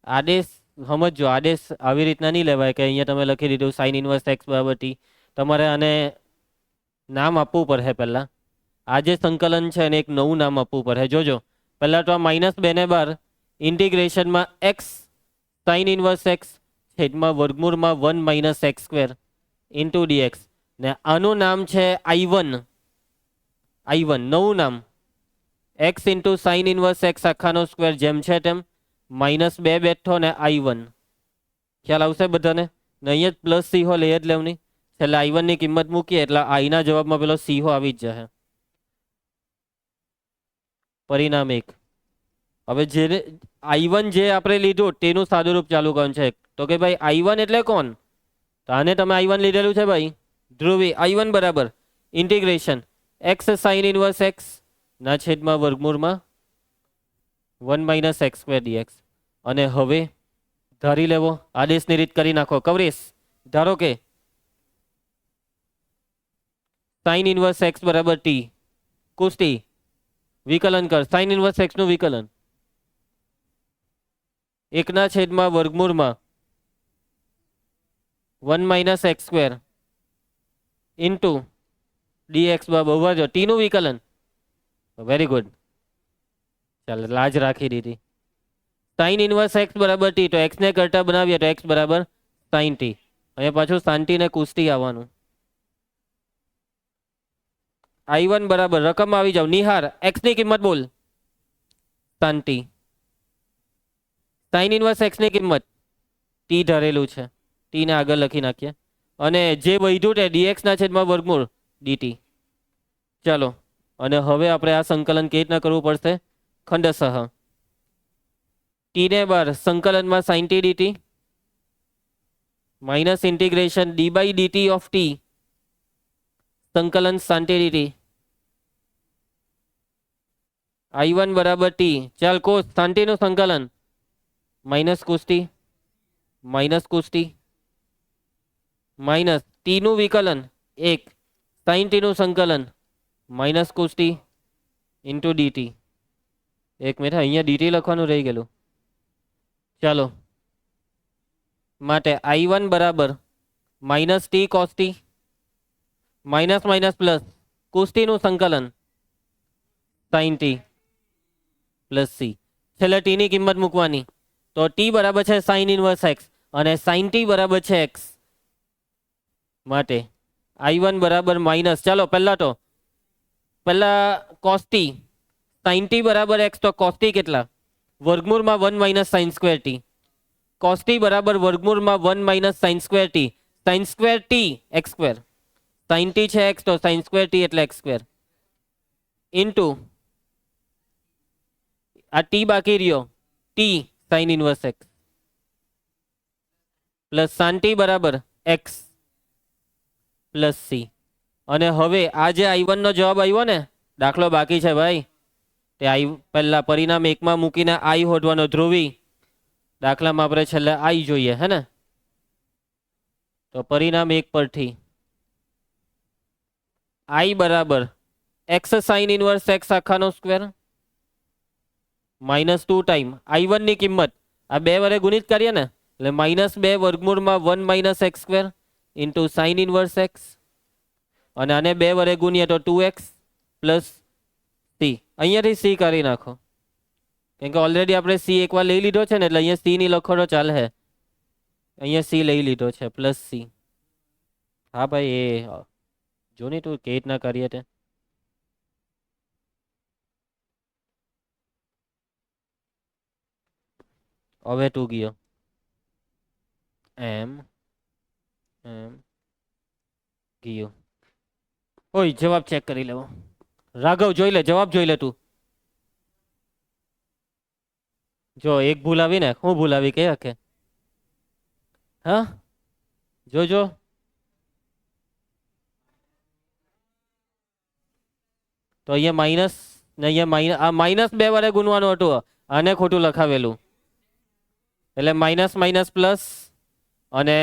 આદેશ સમજો, આદેશ આવી રીતના નહીં લેવાય કે અહીંયા તમે લખી દીધું સાઇન ઇન્વર્સ એક્સ બરાબર ટી. તમારે આને નામ આપવું પડે પહેલાં. આ જે સંકલન છે એને એક નવું નામ આપવું પડે. જોજો, પહેલાં તો આ -2 ઇન્ટિગ્રેશનમાં એક્સ સાઇન ઇન્વર્સ એક્સ છેદમાં વર્ગમૂળમાં 1 - x² ઇન્ટુ ડીએક્સ. ને આનું નામ છે I1. I1 નવું નામ x into sine inverse x આખાનો સ્ક્વેર જેમ છે તેમ -2 બેઠો ને I1. ખ્યાલ આવશે બધાને? ને અહીંયા જ પ્લસ સી હો લઈ જ લેવની. છેલ્લે I1 ની કિંમત મૂકીએ એટલે આઈના જવાબમાં પેલો સી હો આવી જ જશે. પરિણામ 1. હવે જે I1 જે આપણે લીધું તેનું સાદુરૂપ ચાલુ કરવાનું છે. તો કે ભાઈ I1 એટલે કોણ? તો આને તમે I1 લીધેલું છે ભાઈ ધ્રુવી. I1 બરાબર integration x sine inverse x ના છેદમાં વર્ગમૂળમાં 1 - x² dx. અને હવે ધારી લેવો, આદેશની રીત કરી નાખો. કવરેશ ધારો કે સાઇન ઇન્વર્સ એક્સ બરાબર ટી. કુસ્તી વિકલન કર. સાઇન ઇન્વર્સ એક્સ નું વિકલન એકના છેદમાં વર્ગમૂળમાં 1 - x² ઇન્ટુ dx બરાબર ટી નું વિકલન. Very good. ચાલો, લાજ રાખી દીધી. સાઇન ઇન્વર્સ એક્સ બરાબર ટી, તો એક્સ ને કરતા બનાવીએ તો એક્સ બરાબર સાઇન ટી. અહીંયા પાછું શાંતિ ને કુસ્તી આવવાનું. I1 બરાબર રકમ આવી જાવ. નિહાર એક્સ ની કિંમત બોલ. શાંતિ. સાઇન ઇન્વર્સ એક્સ ની કિંમત ટી ધરેલું છે. ટી ને આગળ લખી નાખીએ. અને જે વધ્યું તે dx ના છેદમાં વર્ગમૂળ dt. ચાલો, અને હવે આપણે આ સંકલન કેવી રીતના કરવું પડશે? ખંડસહ. ટી ને બાર સંકલનમાં sine t dt minus integration d/dt of t સંકલન સાઇન ટી dt. I1 બરાબર ટી. ચાલ કોસ સાઇન નું સંકલન માઇનસ કુસ્તી માઇનસ ટી નું વિકલન 1 સાઇન ટી નું સંકલન માઇનસ કુસ્તી ઇન્ટુ dt. એક મિનિટ, અહીંયા dt લખવાનું રહી ગયેલું. ચાલો, માટે I1 બરાબર minus T cos T minus minus plus કુસ્તી નું સંકલન સાઇન ટી પ્લસ સી. છેલ્લે ટી ની કિંમત મૂકવાની. તો ટી બરાબર છે સાઇન ઇન્વર્સ એક્સ અને સાઇન ટી બરાબર છે એક્સ. માટે I1 બરાબર માઇનસ, ચાલો પહેલા કોસ ટી સાઇન ટી બરાબર એક્સ. તો કોસ ટી કેટલા? વર્ગમૂળમાં 1 - sin² ટી. કોસ ટી બરાબર વર્ગમૂળમાં 1 - sin² t. sin² t x². Sine t છે એક્સ, તો sin² ટી એટલે x². ઇન્ટુ આ ટી બાકી રહ્યો t sine inverse x plus sine t બરાબર એક્સ પ્લસ સી. અને હવે આ જે I1 નો જવાબ આવ્યો ને, દાખલો બાકી છે ભાઈ, તે પહેલા પરિણામ 1 માં મૂકીને I શોધવાનો. ધ્રુવી દાખલામાં આપણે છેલ્લે I જોઈએ હે ને. તો પરિણામ 1 પરથી I બરાબર એક્સ સાઇન ઇન્વર્સ એક્સ આખાનો સ્ક્વેર -2 ટાઈમ I1 ની કિંમત આ 2 વડે ગુણિત કરીએ ને, એટલે -2 વર્ગમૂળમાં 1 - x² into sine inverse x. અને આને 2 વડે ગુણીએ તો 2x પ્લસ સી. અહીંયાથી સી કરી નાખો, કેમ કે ઓલરેડી આપણે સી એકવાર લઈ લીધો છે ને, એટલે અહીંયા સી ની લખો તો ચાલે. અહીંયા સી લઈ લીધો છે પ્લસ સી. હા ભાઈ એ જો ને તું કેવી રીતના કરીએ તે હવે તું ગયો એમ એમ ગયો ઓય જવાબ ચેક કરી લેવો રાઘવ જોઈ લે જવાબ જોઈ લે તું જો એક ભૂલ આવી ને હું ભૂલ આવી કે હકે હા જોજો તો અહીંયા માઇનસ ને અહીંયા માઇનસ આ માઇનસ 2 વડે ગુણવાનું હતું આને ખોટું લખાવેલું એટલે માઇનસ માઇનસ પ્લસ અને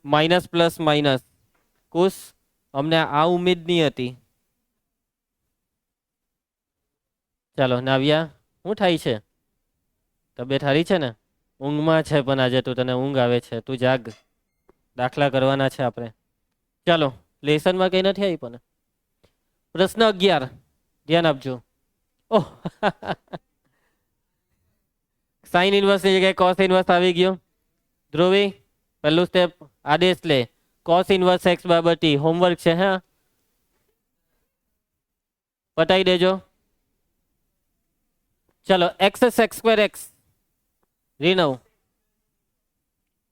માઇનસ પ્લસ માઇનસ કુશ અમને આ ઉમેદ નહીં હતી ચાલો નાવ્યા શું થાય છે તબિયત સારી છે ને ઊંઘમાં છે પણ આજે તું તને ઊંઘ આવે છે તું જાગ દાખલા કરવાના છે આપણે ચાલો લેસનમાં કઈ નથી આવી પણ પ્રશ્ન 11 ધ્યાન આપજો ઓહ સાઇન ઇન્વર્સની જગ્યાએ કોસ ઇન્વર્સ આવી ગયો ધ્રુવી પહેલું સ્ટેપ આદેશ લે કોસ ઇન્વર્સ એક્સ બરાબર ટી હોમવર્ક છે હા પટાઈ દેજો ચલો એક્સ સેક્સ સ્ક્વેર એક્સ રીનવ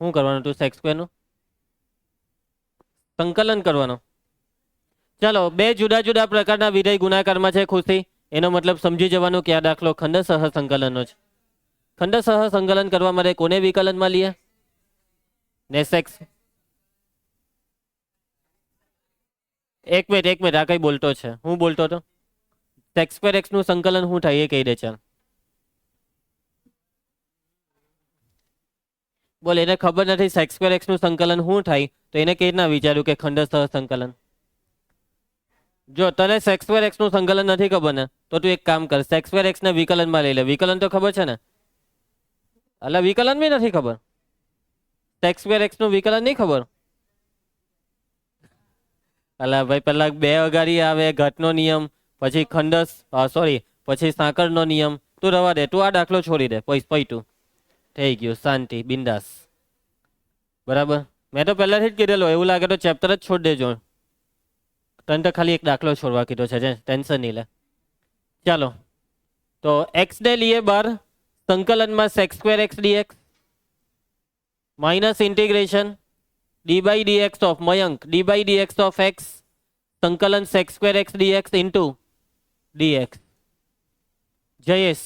શું કરવાનું તું સેક્સ સ્ક્વેર નું સંકલન કરવાનું ચાલો બે જુદા જુદા પ્રકારના વિધેય ગુણાકારમાં છે ખુશી એનો મતલબ સમજી જવાનું કે આ દાખલો ખંડસહ સંકલનનો છે ખંડસહ સંકલન કરવા માટે કોને વિકલનમાં લઈએ ને સેક્સ એક મિનિટ આ કઈ બોલતો છે હું બોલતો હતો સેક્સ સ્ક્વેર એક્સ નું સંકલન શું થાય એ કહી દે ચાલ બોલ એને ખબર નથી સેક્સ સ્ક્વેર એક્સ નું સંકલન શું થાય તો એને કેવી રીતના વિચાર્યું કે ખંડસહ સંકલન જો તને સેક્સ સ્ક્વેર એક્સ નું સંકલન નથી ખબર ને તો તું એક કામ કર સેક્સ સ્ક્વેર એક્સ ને વિકલનમાં લઈ લે વિકલન તો ખબર છે ને એટલે વિકલન બી નથી ખબર સેક્સ સ્ક્વેર એક્સ નું વિકલન નહીં ખબર અલા ભાઈ પેલા બે અગાડી આવે ઘટનો નિયમ પછી ખંડસ સોરી પછી સાંકળનો નિયમ તું રવા દે તું આ દાખલો છોડી દે પૈતું થઈ ગયું શાંતિ બિંદાસ બરાબર મેં તો પહેલાથી જ કીધેલો એવું લાગે તો ચેપ્ટર જ છોડી દેજો તને તો ખાલી એક દાખલો છોડવા કીધો છે ટેન્શન નહીં લે ચાલો તો એક્સ ને લીએ બાર સંકલનમાં sec square x dx minus integration d by dx of મયંક d by dx of x સંકલન sec square x dx into dx જયેશ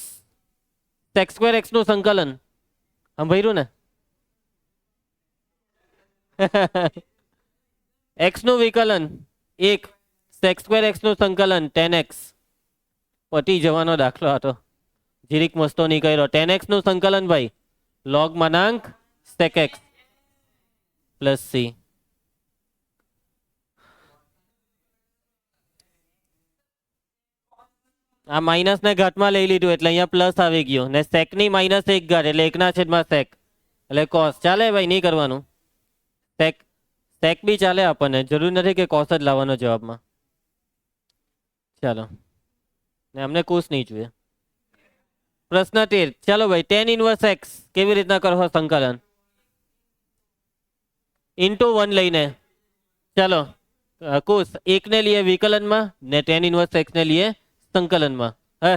સેક્સ સ્ક્વેર એક્સ નું સંકલન સાંભળ્યું ને એક્સ નું વિકલન એક સેક્સ સ્ક્વેર એક્સ નું સંકલન 10x પટી જવાનો દાખલો હતો જીરીક મસ્તો નહીં કર્યો 10x નું સંકલન ભાઈ લોગ માનાંક sec x પ્લસ સી આ માઇનસ ને ઘાતમાં લઈ લીધું એટલે અહીંયા પ્લસ આવી ગયો ને સેક ની માઇનસ 1 ઘાત એટલે 1/છેદમાં સેક એટલે કોસ ચાલે ભાઈ નહીં કરવાનું સેક સેક બી ચાલે આપણને જરૂર નથી કે કોસ જ લાવવાનો જવાબમાં ચાલો ને અમને કોસ નહીં જોઈએ પ્રશ્ન 13 ચાલો ભાઈ tan ઇનવર્સ એક્સ કેવી રીતના કરો સંકલન ઇન્ટુ 1 લઈને ચાલો કોસ એક ને લીએ વિકલનમાં ને tan ઇનવર્સ એક્સ ને લીએ સંકલનમાં હે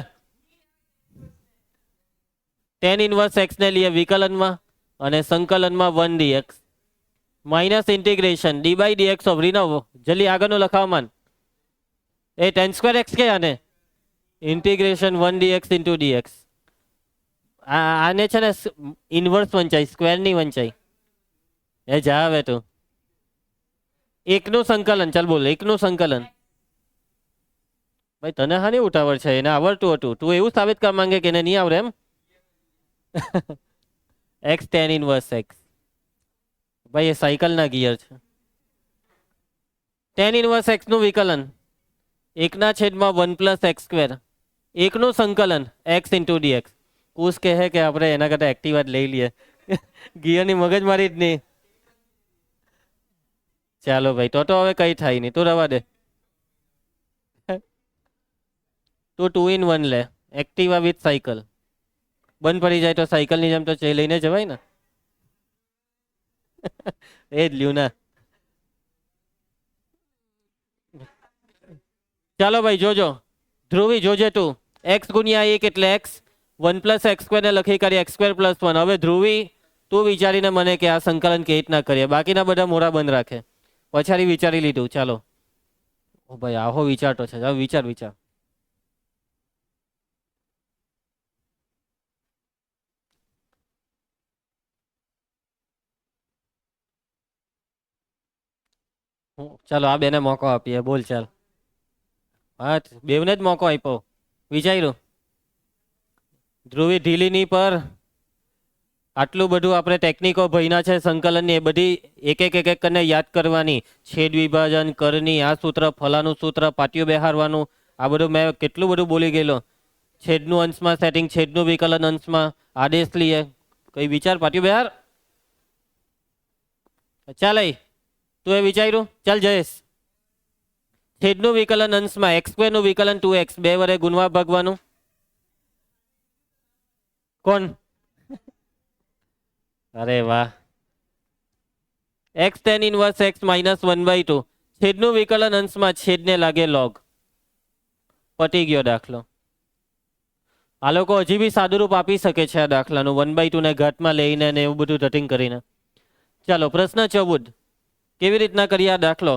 tan ઇનવર્સ એક્સ ને લીએ વિકલનમાં અને સંકલનમાં 1 dx minus integration d by dx of રીનવ જલ્દી આગળનું લખાવમાં એ tan સ્ક્વેર એક્સ કે આને ઇન્ટિગ્રેશન 1 dx ઇન્ટુ ડીએક્સ આને છે ને ઇનવર્સ વંચાઈ સ્ક્વેર ની વંચાઈ એ જા હવે તું એકનું સંકલન ચાલ બોલ એકનું સંકલન ભાઈ તને હાની ઉતાવળ છે એને આવડતું હતું તું એવું સાબિત કરવા માંગે કે એને નહીં આવડે એમ એક્સ tan ઇનવર્સ એક્સ ભાઈ એ સાયકલના ગિયર છે tan ઇનવર્સ એક્સ નું વિકલન 1/(1 + x²) એકનું સંકલન એક્સ ઇન્ટુ ડીએક્સ કુશ કહે કે આપણે એના કરતા એક્ટિવા લઈ લઈએ ગિયરની મગજ મારી જ નહીં ચાલો ભાઈ તો હવે કઈ થાય નહીં તું રવા દે તું 2 in 1 લે એક્ટિવા વિથ સાયકલ બંધ પડી જાય તો સાયકલની જેમ તો લઈને જવાય ને એ જ લ્યું ના ચાલો ભાઈ જોજો, ધ્રુવી જોજે તું. એક્સ ગુણ્યા 1 એટલે એક્સ, 1 પ્લસ એક્સ સ્ક્વેરને લખી કરીએ એક્સ સ્ક્વેર પ્લસ 1. હવે ધ્રુવી તું વિચારીને મને કે આ સંકલન કેવી રીતના કરીએ. બાકીના બધા મોરા બંધ રાખે. પછાડી વિચારી લીધું. ચાલો ઓ ભાઈ આહો વિચારતો છે. હવે વિચાર વિચાર. ચાલો આ બેને મોકો આપીએ. બોલ ચાલ. હા બેવને જ મોકો આપ્યો. વિચાર્યું ધ્રુવી ઢીલીની પર આટલું બધું આપણે ટેકનિકો ભણ્યા છે સંકલનની, એ બધી એક એક કરીને યાદ કરવાની. છેદ વિભાજન, કરની, આ સૂત્ર, ફલાનું સૂત્ર, પાટિયું બેહારવાનું, આ બધું મેં કેટલું બધું બોલી ગયેલો. છેદનું અંશમાં સેટિંગ, છેદનું વિકલન અંશમાં આદેશ લઈએ. કઈ વિચાર પાટિયું બેહાર. ચાલ તું એ વિચાર્યું. ચાલ જયેશ. છેદનું વિકલન અંશમાં એક્સ સ્ક્વેરનું વિકલન 2x, 2 વડે ગુણવા ભાગવાનું. કોણ? અરે વાહ. x tan inverse x minus 1/2. છેદનું વિકલન અંશમાં છેદને લાગે log. પતી ગયો દાખલો. આ લોકો હજી બી સાદુરૂપ આપી શકે છે આ દાખલાનું, 1/2 ને ઘાતમાં લઈને ને એવું બધું રટિંગ કરીને. ચાલો પ્રશ્ન 14. કેવી રીતના કરીએ આ દાખલો?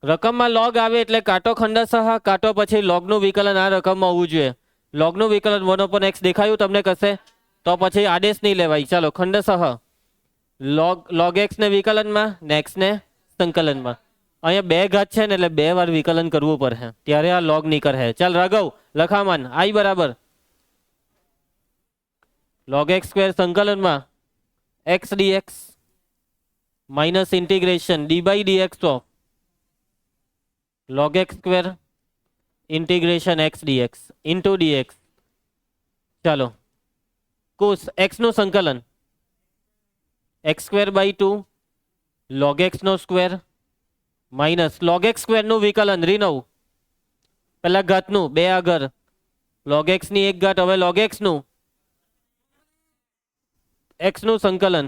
રકમમાં લોગ આવે એટલે કાંટો ખંડશઃ, કાંટો પછી લોગનું વિકલન આ રકમમાં હોવું જોઈએ. લોગનું વિકલન 1/x દેખાયું તમને કશે? તો પછી આદેશ નહીં લેવાય. ચાલો ખંડશઃ લોગ એક્સ ને વિકલનમાં ને એક્સ ને સંકલનમાં. અહીંયા 2 ઘાત છે ને એટલે 2 વાર વિકલન કરવું પડે ત્યારે આ લોગ નીકળે. ચાલ રાઘવ લખામાન આઈ બરાબર log x સ્ક્વેર સંકલનમાં x dx minus integration d by dx of log x square integration x dx into dx. ચાલો કોસ x નું સંકલન x square by 2 log x નો square minus log x square નું વિકલન રીનવ પેલા ઘાતનું 2 આગળ log x ની 1 ઘાત. હવે log x નું x નું સંકલન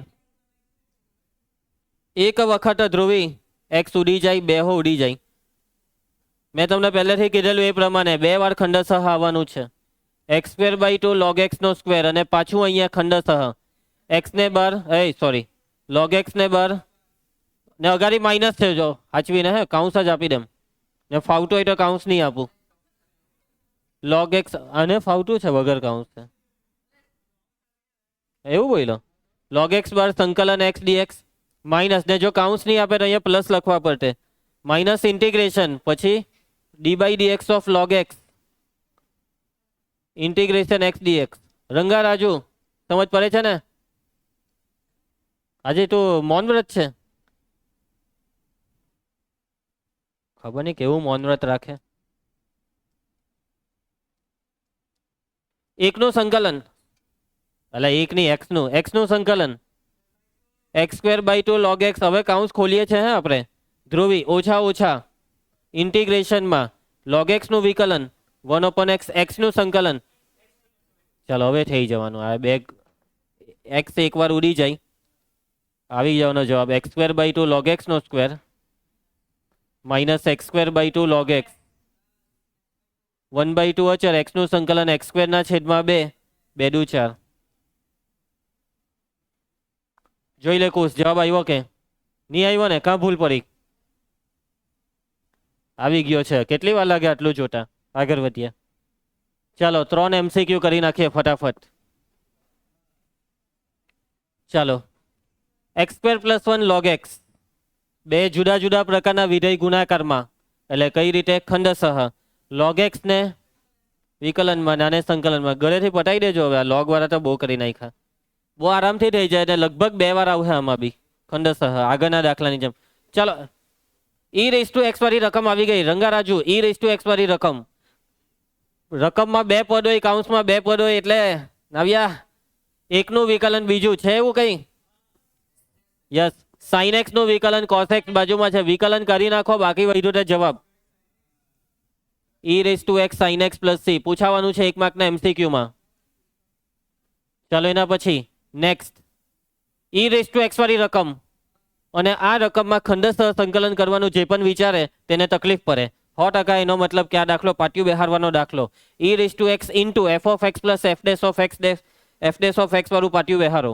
એક વખત ધ્રુવી x ઉડી જાય, 2 હો ઉડી જાય. મેં તમને પહેલેથી કીધેલું એ પ્રમાણે 2 વાર ખંડશઃ આવવાનું છે. x square by 2 log x નો સ્ક્વેર અને પાછું અહીંયા ખંડશઃ x ને બાર સોરી log x ને બાર ને અગાડી માઇનસ છે. જો સાચવીને હે કાઉન્સ જ આપી દેમ ને ફાવતું હોય તો કાઉન્સ નહીં આપું. log x અને ફાવતું છે વગર કાઉન્સ છે એવું બોલો. log x બાર સંકલન x dx માઇનસ ને જો કાઉન્સ નહીં આપે તો અહીંયા પ્લસ લખવા પડે. માઇનસ ઇન્ટિગ્રેશન પછી d by dx of log x integration x dx. Ranga Raju સમજ પડે છે ને? આજે તું મૌન વ્રત છે? ખબર નહીં કેવું મૌન વ્રત રાખે. એકનું સંકલન એટલે એક ની x નું સંકલન x square by 2 log x. હવે કાઉન્સ ખોલીએ છે હે આપણે ધ્રુવી ઓછા ઓછા ઇન્ટિગ્રેશનમાં log x નું વિકલન 1/x x નું સંકલન. ચાલો હવે થઈ જવાનું. આ બે x એકવાર ઉડી જાય આવી જવાનો જવાબ x square by 2 log x નો square minus x square by 2 log x 1/2 અચર x નું સંકલન x સ્ક્વેર ના છેદમાં 2 2 દુ 4. જોઈ લે કુશ જવાબ આવ્યો કે નહીં આવ્યો ને? કાં ભૂલ પડી? આવી ગયો છે. કેટલી વાર લાગે આટલું જોતા? આગળ વધીએ. ચાલો 3 MCQ કરી નાખીએ ફટાફટ. ચાલો x square plus 1 log x 2 જુદા જુદા પ્રકારના વિધેય ગુણાકારમાં એટલે કઈ રીતે? ખંડશઃ log x ને વિકલનમાં નાને સંકલનમાં. ઘરેથી પટાઈ દેજો. હવે આ log વાળા તો બહુ કરી નાખ્યા. બહુ આરામથી થઈ જાય ને લગભગ 2 વાર આવશે આમાં બી ખંડશઃ આગળના દાખલાની જેમ. ચાલો e⁻x વાળી રકમ આવી ગઈ. રંગારાજુ e⁻x વાળી રકમમાં 2 પદ હોય, કાઉન્સમાં 2 પદ હોય એટલે નવ્યા એકનું વિકલન બીજું છે એવું કઈ? યસ. sin x નું વિકલન cos x બાજુમાં છે. વિકલન કરી નાખો બાકી વધ્યું તો જવાબ e⁻x sin x plus c પૂછાવાનું છે 1 માર્કના MCQ માં. ચાલો એના પછી નેક્સ્ટ e⁻x વાળી રકમ અને આ રકમમાં ખંડશઃ સંકલન કરવાનું જે પણ વિચારે તેને તકલીફ પડે. 100% એનો મતલબ કે આ દાખલો પાટિયું બેહારવાનો દાખલો. e raise to x into f of x plus f dash of x વાળું પાટિયું બેહારો.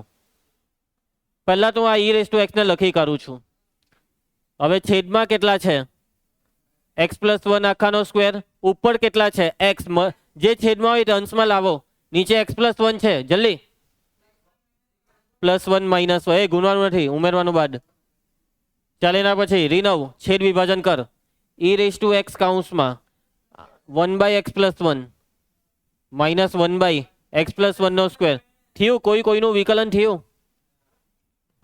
પહેલા તો આ e રેઝ ટુ x ને લખી કાઢું છું. હવે છેદમાં કેટલા છે? x પ્લસ 1 આખાનો સ્ક્વેર. ઉપર કેટલા છે? x. જે છેદમાં હોય તે અંશમાં લાવો. નીચે x પ્લસ 1 છે, જલ્દી. પ્લસ 1 માઇનસ 1 એ ગુણવાનું નથી, ઉમેરવાનું બાદ. ચાલે એના પછી રીનવ છેદ વિભાજન કર. e રેઝ ટુ x કાઉન્સમાં 1/x plus 1 minus 1/x plus 1 નો સ્ક્વેર. થયું? કોઈનું વિકલન થયું?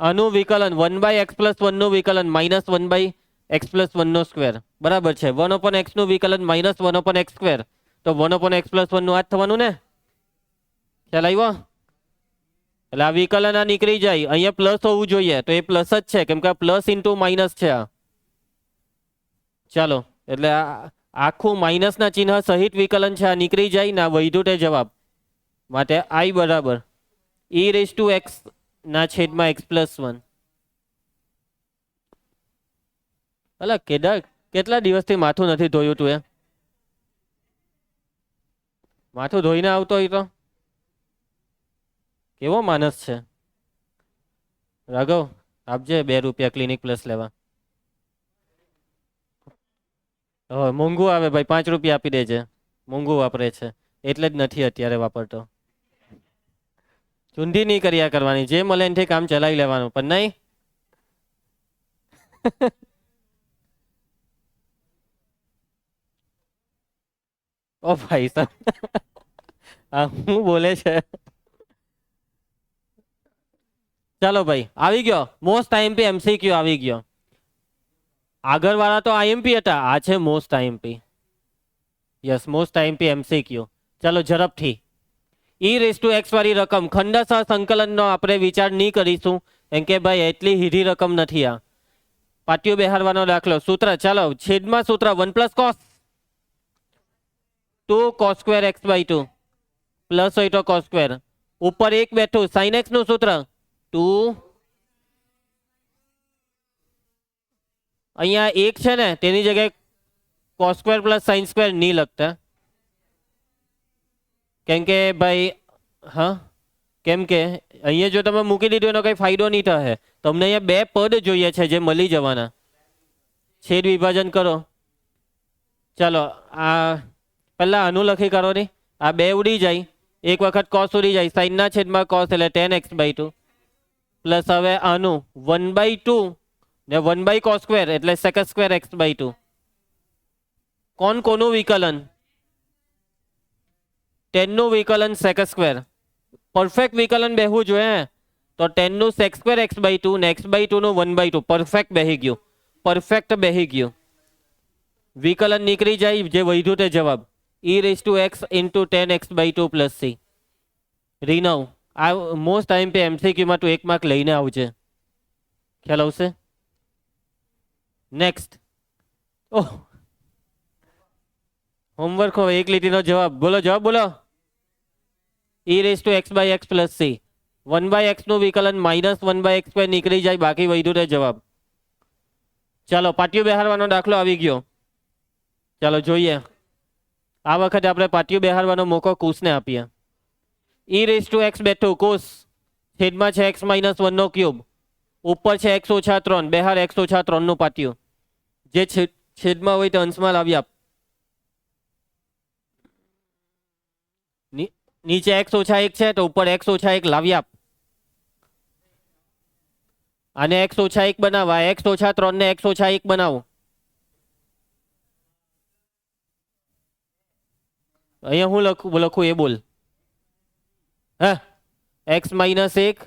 આનું વિકલન 1/x પ્લસ 1 નું વિકલન માઇનસ 1/x પ્લસ 1 નો સ્ક્વેર. બરાબર છે. 1/x નું વિકલન માઇનસ 1/x સ્ક્વેર. તો 1/x પ્લસ 1 નું આ જ થવાનું ને? ખ્યાલ આવ્યો? એટલે આ વિકલન આ નીકળી જાય. અહીંયા પ્લસ હોવું જોઈએ, તો એ પ્લસ જ છે, કેમ કે આ પ્લસ ઇન્ટુ માઇનસ છે આ. ચાલો, એટલે આખું માઇનસના ચિહ્ન સહિત વિકલન છે, આ નીકળી જાય ને આ વધ્યું તે જવાબ. માટે i બરાબર e રેઝ ટુ x ના છેદમાં x પ્લસ 1. અલા કેટલા દિવસથી માથું નથી ધોયું તું? માથું ધોઈને આવતો હોય તો કેવો માણસ છે. રાઘવ આપજે 2 રૂપિયા ક્લિનિક પ્લસ લેવા. મોંઘું આવે ભાઈ, 5 રૂપિયા આપી દેજે. મોંઘું વાપરે છે એટલે જ નથી અત્યારે વાપરતો. ચૂંધી નહીં કર્યા કરવાની, જે મળે એનાથી કામ ચલાવી લેવાનું, પણ નહીં. ઓ ભાઈ સાહેબ હું બોલે છે. ચાલો ભાઈ, આવી ગયો મોસ્ટ આઈએમપી એમસીક્યુ આવી ગયો. આગળ વાળા તો આઈએમપી હતા, આ છે most IMP. Yes, most IMP MCQ. ચાલો ઝડપથી. e રેઝ ટુ x વાળી રકમ ખંડશઃ સંકલનનો આપણે વિચાર નહીં કરીશું, કેમ કે ભાઈ એટલી હીધી રકમ નથી આ. પાટિયું બેહારવાનો દાખલો. સૂત્ર, ચાલો છેદમાં સૂત્ર 1 plus cos 2 cos square x/2 plus હોય તો cos સ્ક્વેર. ઉપર એક બેઠું sin x નું સૂત્ર 2. અહીંયા એક છે ને, તેની જગ્યાએ cos square plus sin square નહીં લખતા, કેમ કે ભાઈ હા, કેમ કે અહીંયા જો તમે મૂકી દીધું એનો કંઈ ફાયદો નહીં થાય. તમને અહીંયા 2 પદ જોઈએ છે જે મળી જવાના. છેદ વિભાજન કરો. ચાલો આ પહેલા આનું લખી કરો ને. આ 2 ઉડી જાય, એક વખત cos ઉડી જાય, sin ના છેદમાં cos એટલે tan x/2 પ્લસ હવે આનું 1/2 ને 1/cos સ્ક્વેર એટલે sec સ્ક્વેર x/2. કોનું વિકલન? tan નું વિકલન sec સ્ક્વેર. પરફેક્ટ વિકલન બેહવું જોઈએ. તો tan નું sec સ્ક્વેર x/2 ને x/2 નું 1/2. પરફેક્ટ બેહી ગયું, પરફેક્ટ બેહી ગયું. વિકલન નીકળી જાય, જે વધ્યું તે જવાબ e raise to x into tan x/2 plus c. રીનવ આ મોસ્ટ આઈએમપી એમસીક્યુમાં તું 1 માર્ક લઈને આવજે, ખ્યાલ આવશે? નેક્સ્ટ. ઓહ, હોમવર્ક હવે એક લીટીનો જવાબ બોલો. જવાબ બોલો. e raise to x/x plus c. 1/x નું વિકલન માઇનસ 1/x સ્ક્વેર નીકળી જાય, બાકી વધ્યું તે જવાબ. ચાલો પાટિયું બેહારવાનો દાખલો આવી ગયો. ચાલો જોઈએ. આ વખતે આપણે પાટિયું બેહારવાનો મોકો કુશને આપીએ. e રેઝ ટુ x બેઠું કુશ છેદમાં છે x માઇનસ 1 નો ક્યુબ. ઉપર છે x ઓછા 3. બેહાર x ઓછા 3 નું પાટિયું. જે છેદમાં હોય તે અંશમાં લાવી આપ. નીચે x ઓછા 1 છે તો ઉપર x ઓછા 1 લાવી આપ. આને x ઓછા 1 બનાવવા, x ઓછા 3 ને x ઓછા 1 બનાવો. અહીંયા હું લખું એ બોલ. હા, x minus 1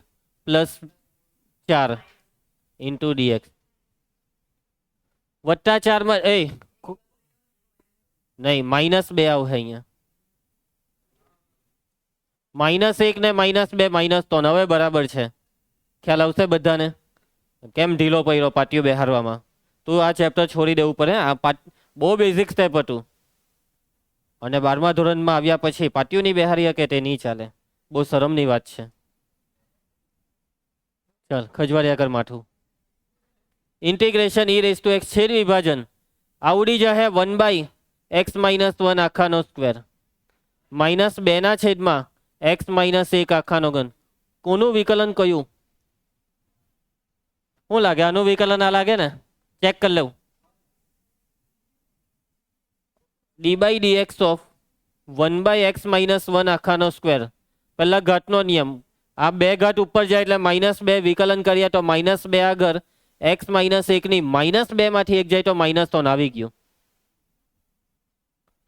plus 4 into dx વત્તા 4 માં નહીં -2 આવશે અહીંયા. -1 ને -2 -3. હવે બરાબર છે, ખ્યાલ આવશે બધાને? કેમ ઢીલો પડ્યો પાટિયું બેહારવામાં? તું આ ચેપ્ટર છોડી દેવું પડે. આ બહુ બેઝિક સ્ટેપ હતું, અને 12મા ધોરણમાં આવ્યા પછી પાટિયું નહીં બેહારી શકે તે નહીં ચાલે. બહુ શરમની વાત છે. ચાલ ખજવાર્યા કર માથું. Integration e raise to x છેદ વિભાજન. આવડી જશે 1/x-1 આખાનો સ્ક્વેર -2 x-1 આખાનો ઘન. કોનું વિકલન કયું? શું લાગે? આનું વિકલન આ લાગે ને? ચેક કરી લઉં. d/dx of 1/x-1 આખાનો square. પહેલા ઘાતનો નિયમ, આ બે ઘાત ઉપર જાય એટલે -2 વિકલન કરીએ તો -2 આગળ x-1 ની -2 માંથી 1 જાય તો -3 આવી ગયું.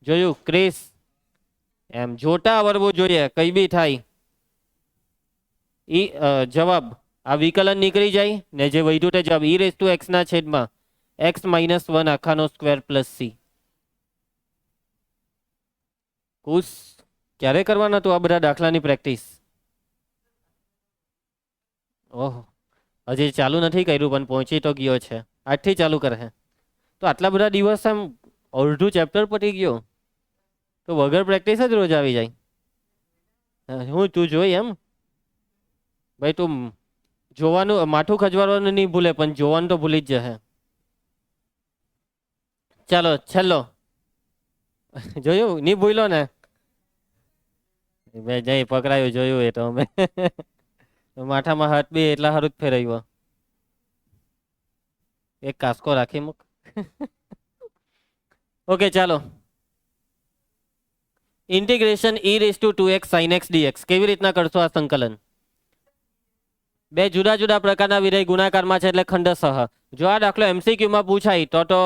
જોયું ક્રિસ? એમ જોતા આવડવું જોઈએ, કઈ બી થાય. જવાબ આ વિકલન નીકળી જાય ને જે વધ્યું તે જવાબ e(x) આખાનો સ્ક્વેર પ્લસ c. કુશ ક્યારે કરવાના તું આ બધા દાખલાની પ્રેક્ટિસ? ઓહો, હજી ચાલુ નથી કર્યું પણ પહોંચી તો ગયો છે. આજથી ચાલુ કરે તો આટલા બધા દિવસ આમ અડધું ચેપ્ટર પતી ગયો તો વગર પ્રેક્ટિસ જ રોજ આવી જાય. હું તું જોઈ એમ ભાઈ, તું જોવાનું માથું ખજવારવાનું નહીં ભૂલે પણ જોવાનું તો ભૂલી જ જશે. ચાલો છેલ્લો જોયું નહીં ભૂલો ને? મેં જઈ પકડાયું જોયું એ તો અમે માથામાં હાથ બી એટલા સારું જ ફેરવ્યો. એક કાસ્કો રાખી મૂક. ઓકે ચાલો. Integration e(2x sin x dx) કેવી રીતના કરશો આ સંકલન? બે જુદા જુદા પ્રકારના વિધેય ગુણાકારમાં છે એટલે ખંડસહ. જો આ દાખલો MCQ માં પૂછાય તો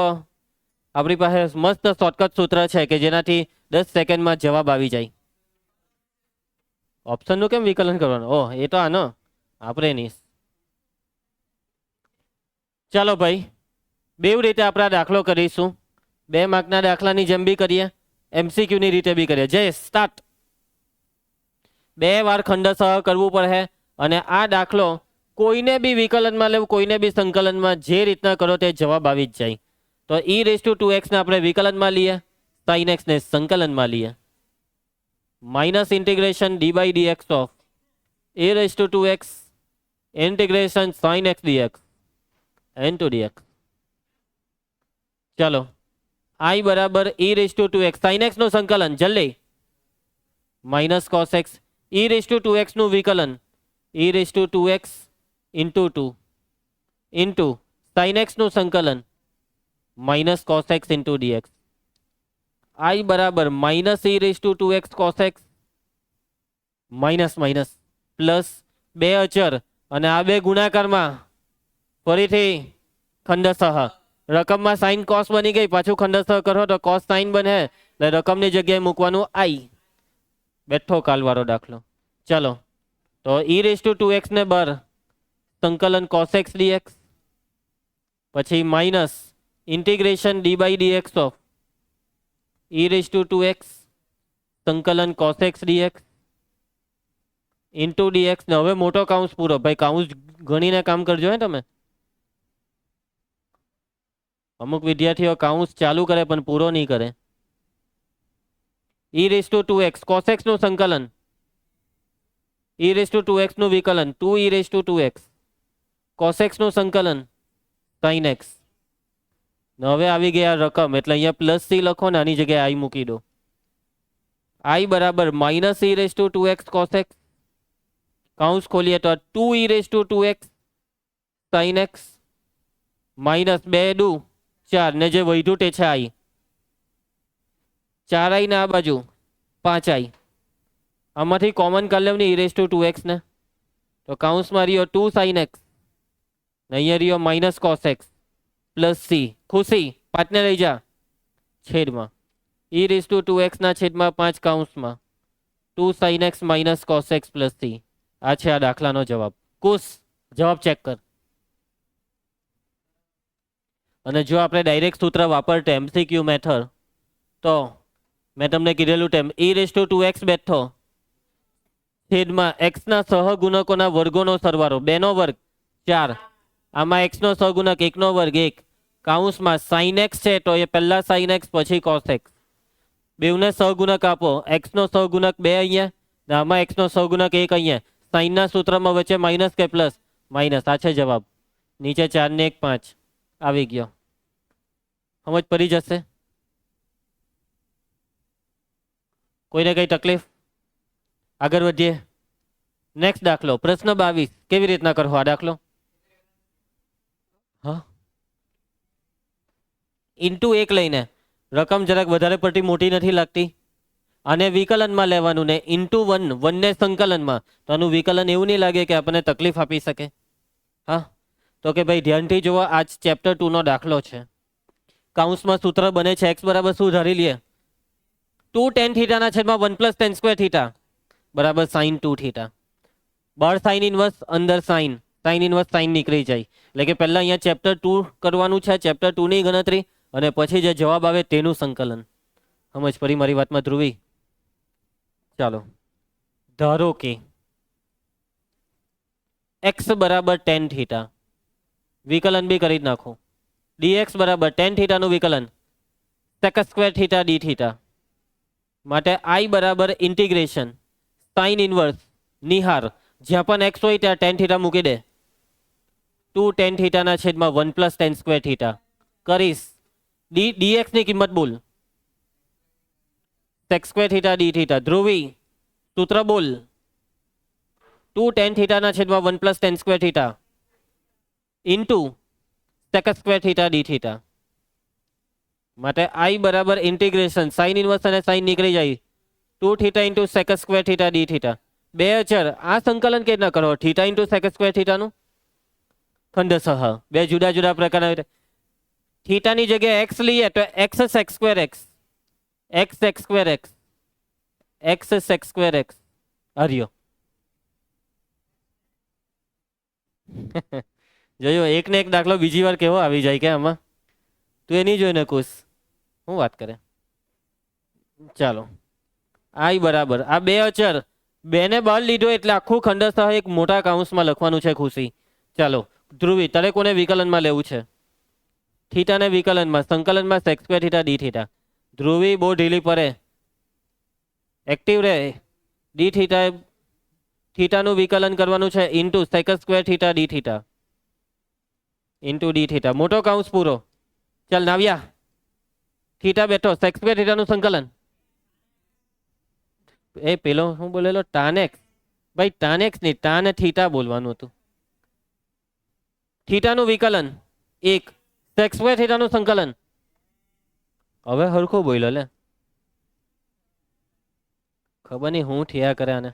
આપણી પાસે મસ્ત શોર્ટકટ સૂત્ર છે કે જેનાથી 10 સેકન્ડમાં જવાબ આવી જાય. ઓપ્શનનું કેમ વિકલન કરવાનું? ઓહ, એ તો આનો આપણે નહીં. ચાલો ભાઈ, બેવ રીતે આપણે દાખલો કરીશું. 2 માર્કના દાખલાની જેમ બી કરીએ, MCQ ની રીતે બી કરીએ. જય સ્ટાર્ટ. 2 વાર ખંડસહ કરવું પડે અને આ દાખલો કોઈને બી વિકલનમાં લેવું, કોઈને બી સંકલનમાં, જે રીતના કરો તે જવાબ આવી જ જાય. તો e(2x) ને આપણે વિકલનમાં લઈએ, sin x ને સંકલનમાં લઈએ. Minus integration d/dx of e(2x) integration sin x dx into dx. ચાલો, i બરાબર e(2x) sin x નું સંકલન જલ્દી માઇનસ cos x, e(2x) નું વિકલન e(2x) into 2 into sin x નું સંકલન minus cos x into dx. i બરાબર minus e(2x) cos x minus minus plus 2 અચર અને આ બે ગુણાકારમાં ફરીથી ખંડસહ. રકમમાં સાઇન કોસ બની ગઈ, પાછું ખંડસહ કરો તો કોસ સાઇન બને એટલે રકમની જગ્યાએ મૂકવાનું i. બેઠો કાલવાળો દાખલો. ચલો, તો e(2x) ને બર સંકલન cos x dx, પછી minus integration d/dx of e(2x) સંકલન cos x dx into dx. ને હવે મોટો કાઉન્સ પૂરો. ભાઈ કાઉન્સ ગણીને કામ કરજો હે તમે. અમુક વિદ્યાર્થીઓ કાઉન્સ ચાલુ કરે પણ પૂરો નહીં કરે. e(2x) cos x નું સંકલન, e(2x) નું વિકલન 2e(2x) cos x નું સંકલન sin x. હવે આવી ગયા રકમ એટલે અહીંયા પ્લસ c લખો ને આની જગ્યાએ i મૂકી દો. i બરાબર માઇનસ e(2x) cos x કાઉન્સ ખોલીએ તો 2e(2x) sin x માઇનસ 2 દુ 4 ને જે વધ્યું તે છે i. 4i ને આ બાજુ 5i. આમાંથી કોમન કરી લેવું ને e(2x) ને તો કાઉન્સમાં રહ્યો 2 sin x ને અહીંયા રહ્યો minus cos x plus c. ખુશી 5 ને લઈ જા છેદમાં e(2x) ના છેદમાં 5 કાઉન્સમાં 2 sin x minus cos x plus c. આ છે આ દાખલાનો જવાબ. કુશ જવાબ ચેક કર. અને જો આપણે ડાયરેક્ટ સૂત્ર વાપરતે MCQ મેથડ તો મેં તમને કીધેલું તેમ e(2x) બેઠો છેદમાં x ના સહગુણકોના વર્ગોનો સરવાળો 2 નો વર્ગ 4, આમાં x નો સહગુણક 1 નો વર્ગ 1, કાઉન્સમાં sin x છે તો એ પહેલા sin x પછી cos x. બેવને સહગુણક આપો, x નો સહગુણક 2 અહીંયા ને આમાં x નો સહગુણક 1 અહીંયા. સાઇન ના સૂત્રમાં વચ્ચે માઇનસ કે પ્લસ? માઇનસ. આ છે જવાબ. નીચે 4 ને 1 5 આવી ગયો. સમજ પડી જશે? કોઈને કઈ તકલીફ? આગળ વધીએ. નેક્સ્ટ દાખલો પ્રશ્ન 22. કેવી રીતના કરવો આ દાખલો? હા, ઇન્ટુ 1 લઈને રકમ જરાક વધારે પડતી મોટી નથી લાગતી? અને વિકલનમાં લેવાનું ને ઇન્ટુ 1 ને સંકલનમાં, તો આનું વિકલન એવું નહીં લાગે કે આપણને તકલીફ આપી શકે? હા, તો કે ભાઈ ધ્યાનથી જુઓ, આજ ચેપ્ટર 2 નો દાખલો છે. કાઉન્સમાં સૂત્ર બને છે x બરાબર શું ધારી લઈએ? 2 tan થીટાના છેદમાં 1 + tan સ્ક્વેર થીટા બરાબર sin 2 થીટા. બહાર સાઇન ઇનવર્સ, અંદર સાઇન, સાઇન ઇનવર્સ સાઇન નીકળી જાય. એટલે કે પહેલા અહીંયા ચેપ્ટર 2 કરવાનું છે, ચેપ્ટર 2 ની ગણતરી, અને પછી જે જવાબ આવે તેનું સંકલન. સમજ પડી મારી વાતમાં ધ્રુવી? ચાલો, ધારો કે x બરાબર tan થીટા, વિકલન બી કરી જ નાખો. dx બરાબર tan થીટાનું વિકલન sec square theta d theta. માટે i બરાબર ઇન્ટિગ્રેશન સાઇન ઇનવર્સ નિહાર, જ્યાં પણ x હોય ત્યાં tan થીટા મૂકી દે. 2 tan થીટાના છેદમાં 1 + tan સ્ક્વેર થીટા કરીશ. dx ની કિંમત બોલ. sec square theta d theta. Dhruvi સૂત્ર બોલ. 2 tan થીટાના છેદમાં 1 + tan square theta into sec square theta d theta. માટે i બરાબર ઇન્ટિગ્રેશન સાઇન ઇનવર્સ અને સાઇન નીકળી જાય, 2 theta into sec square theta d theta. બે અચર, આ સંકલન કેવી રીતના કરો? થીટા ઇન્ટુ sec સ્ક્વેર થીટાનું ખંડસહ, બે જુદા જુદા પ્રકારના. થીટાની જગ્યાએ x લઈએ તો x sec square x, x sec square x, x sec square x. હરિયો જોયો, એક ને એક દાખલો બીજી વાર કેવો આવી જાય કે આમાં? તું એ નહીં જોઈને ખુશ, હું વાત કરે. ચાલો, i બરાબર આ બે અચર, બેને બહાર લીધો એટલે આખું ખંડસહ એક મોટા કાઉન્સમાં લખવાનું છે ખુશી. ચાલો ધ્રુવી, તારે કોને વિકલનમાં લેવું છે? થીટાને વિકલનમાં, સંકલનમાં sec square theta d theta. Dhruvi બહુ ઢીલી પડે, એક્ટિવ રહે. d થીટા, થીટાનું વિકલન કરવાનું છે into sec square theta d theta into d theta. મોટો કાઉન્સ પૂરો. ચાલ નાવ્યા, થીટા બેઠો, sec સ્ક્વેર થીટાનું સંકલન. એ પેલો હું બોલેલો tan x, ભાઈ tan x નહીં, tan થીટા બોલવાનું હતું. થીટાનું વિકલન 1, sec સ્ક્વેર થીટાનું સંકલન. હવે હરખો બોલ્યો લે, ખબર નહીં હું થયા કરે આને.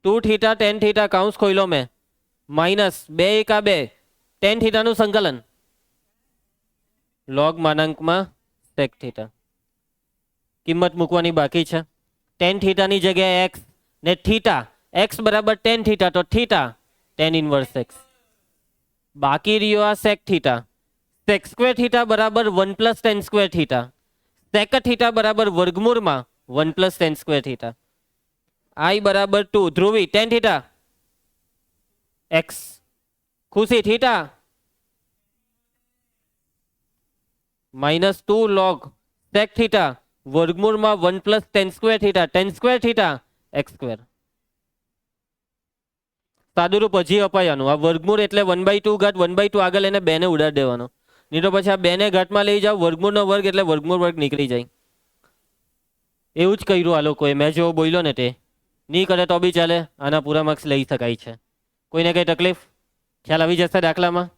2 થીટા tan થીટા કાઉન્સ ખોઈલો મેં, માઇનસ 2 × 2 tan થીટાનું સંકલન log માનાંકમાં sec થીટા. કિંમત મૂકવાની બાકી છે. tan થીટાની જગ્યાએ x ને થીટા, x બરાબર tan થીટા તો થીટા tan ઇનવર્સ x. બાકી રહ્યો આ sec theta. sec square theta બરાબર 1 + tan square theta. sec theta બરાબર વર્ગમૂળમાં 1 + tan સ્ક્વેર થીટા. i બરાબર 2. ધ્રુવી tan થીટા x, ખુશી થીટા -2 log sec થીટા વર્ગમૂળમાં 1 + tan square theta, tan square theta x square. સાદુરૂપ હજી અપાયાનું. આ વર્ગમૂળ એટલે 1/2 ઘાત 1/2 આગળ લઈને 2 ને ઉડાડી દેવાનો. નહીં તો પછી આ 2 ને ઘાતમાં લઈ જાઓ, વર્ગમૂળનો વર્ગ એટલે વર્ગમૂળ વર્ગ નીકળી જાય. એવું જ કર્યું આ લોકોએ, મેં જેવો બોલ્યો ને તે. નહીં કરે તો બી ચાલે, આના પૂરા માર્ક્સ લઈ શકાય છે. કોઈને કઈ તકલીફ? ખ્યાલ આવી જશે દાખલામાં?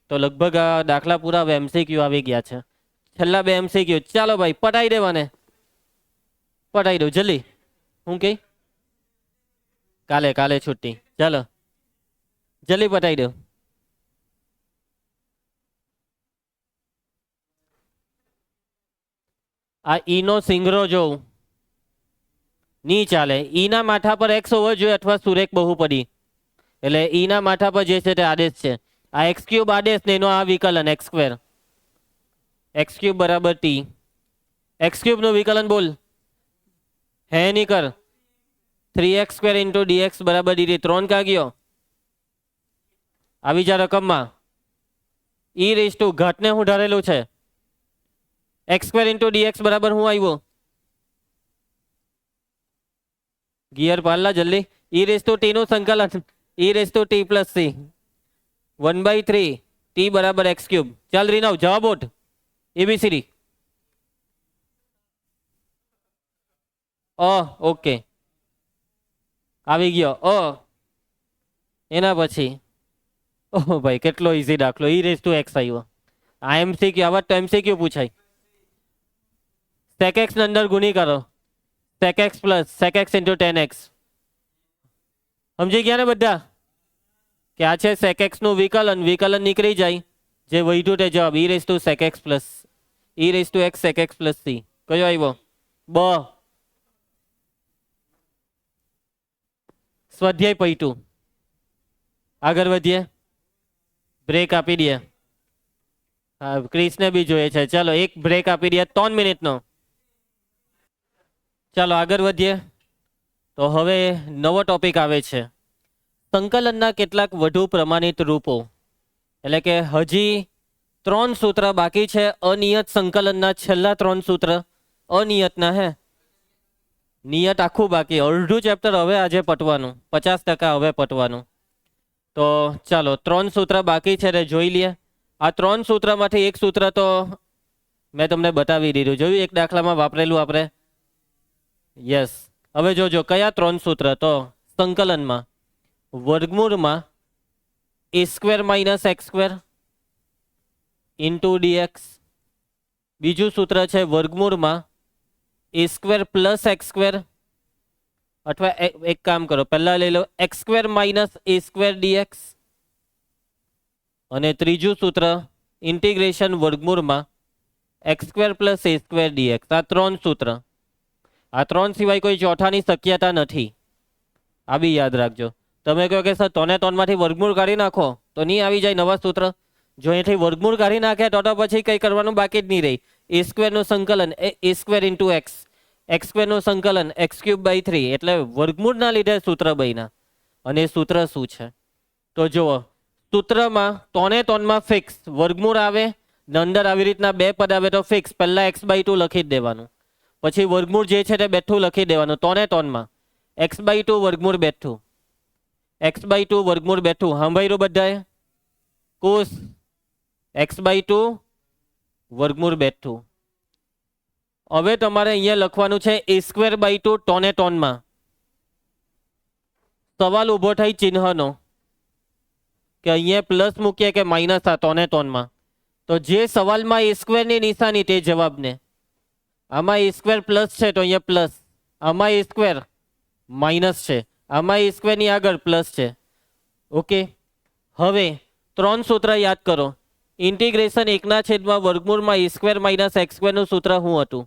તો લગભગ આ દાખલા પૂરા હવે MCQ આવી ગયા છે. છેલ્લા 2 MCQ. ચાલો ભાઈ પટાઈ દેવાને, પટાઈ દો જલ્દી. હું કઈ કાલે, કાલે છુટ્ટી. ચાલો જલ્દી પટાઈ દો. આ ઈ નો સિંગરો જોઉં નહીં ચાલે. ઈ ના માથા પર x હોવો જોઈએ અથવા સુરેખ બહુપદી. એટલે ઈ ના માથા પર જે છે તે આદેશ છે. આ x³ આદેશ ને એનો આ વિકલન x². x³ બરાબર t. x³ નું વિકલન બોલ. હે નહીં કર. 3x² × dx બરાબર dt. 3 કા ગયો? આવી જા રકમમાં. e⁻ ઘાતને હું ધારેલું છે. x² × dx બરાબર હું આવ્યો? ગિયર પાડલા જલ્દી. e⁻t નું સંકલન e⁻t + c 1/3 t બરાબર x³. ચાલ રીનાવ જવાબ ઓટ ABCD. ઓકે આવી ગયો એના પછી ઓહ ભાઈ કેટલો ઈઝી દાખલો ઈ રેસ ટુ એક્સ આવ્યો. આ એમસીક્યુ આવા તો એમસીક્યુ પૂછાય. sec x ને અંદર ગુણી કરો sec x plus sec x into ten x. સમજી ગયા ને બધા કે આ છે sec x નું વિકલન વિકલન નીકળી જાય જે વધ્યું તે જવાબ ઈ raise two sec x plus ઈ raise two x sec x plus C. કયો આવ્યો બ. સ્વાધ્યાય પૈટું આગળ વધીએ બ્રેક આપી દઈએ. હા ક્રિસને બી જોઈએ છે. ચાલો એક બ્રેક આપી દઈએ 3 મિનિટનો. ચાલો આગળ વધીએ. તો હવે નવો ટોપિક આવે છે સંકલનના કેટલાક વધુ પ્રમાણિત રૂપો. એટલે કે હજી 3 સૂત્ર બાકી છે અનિયત સંકલનના છેલ્લા 3 સૂત્ર અનિયતના. હે નિયત આખું બાકી અડધું ચેપ્ટર હવે આજે પટવાનું 50% હવે પટવાનું. તો ચાલો 3 સૂત્ર બાકી છે તે જોઈ લઈએ. આ 3 સૂત્રમાંથી એક સૂત્ર તો મેં તમને બતાવી દીધું જોયું એક દાખલામાં વાપરેલું આપણે. યસ હવે જોજો કયા 3 સૂત્ર તો સંકલનમાં વર્ગમૂળમાં a square minus x square into dx. બીજું સૂત્ર છે વર્ગમૂળમાં a square plus x square અથવા એક કામ કરો પહેલા લઈ લો x square minus a square dx. અને ત્રીજું સૂત્ર ઇન્ટિગ્રેશન વર્ગમૂળમાં x square plus a square dx. આ 3 સૂત્ર. આ 3 સિવાય કોઈ ચોથાની શક્યતા નથી. આ બી યાદ રાખજો. તમે કહો કે સર 3 માંથી વર્ગમૂળ કાઢી નાખો તો નહીં આવી જાય નવા સૂત્ર. જો અહીંથી વર્ગમૂળ કાઢી નાખે તો પછી કંઈ કરવાનું બાકી જ નહીં રહી. a સ્ક્વેરનું સંકલન a square into x x સ્ક્વેરનું સંકલન એક્સ ક્યુબ બાય 3 એટલે વર્ગમૂળના લીધે સૂત્ર બન્યા. અને સૂત્ર શું છે તો જુઓ સૂત્રમાં 3 ફિક્સ વર્ગમૂળ આવે ને અંદર આવી રીતના બે પદ આવે તો ફિક્સ પહેલા x/2 લખી જ દેવાનું. પછી વર્ગમૂળ જે છે તે બેઠું લખી દેવાનું 3 x/2 વર્ગમૂળ બેઠું x/2 વર્ગમૂળ બેઠું. સાંભળ્યું બધાએ કોસ x/2 વર્ગમૂળ બેઠું. હવે તમારે અહીંયા લખવાનું છે a સ્ક્વેર બાય 2 3 સવાલ ઊભો થાય ચિહ્નનો કે અહીંયા પ્લસ મૂકીએ કે માઇનસ આ 3 તો જે સવાલમાં a સ્ક્વેરની નિશાની તે જવાબને. આમાં a સ્ક્વેર પ્લસ છે તો અહીંયા પ્લસ આમાં a સ્ક્વેર માઇનસ છે આમાં a સ્ક્વેરની આગળ પ્લસ છે. ઓકે હવે 3 સૂત્ર યાદ કરો. ઇન્ટિગ્રેશન 1// વર્ગમૂળમાં a સ્ક્વેર માઇનસ એક્સ સ્ક્વેરનું સૂત્ર શું હતું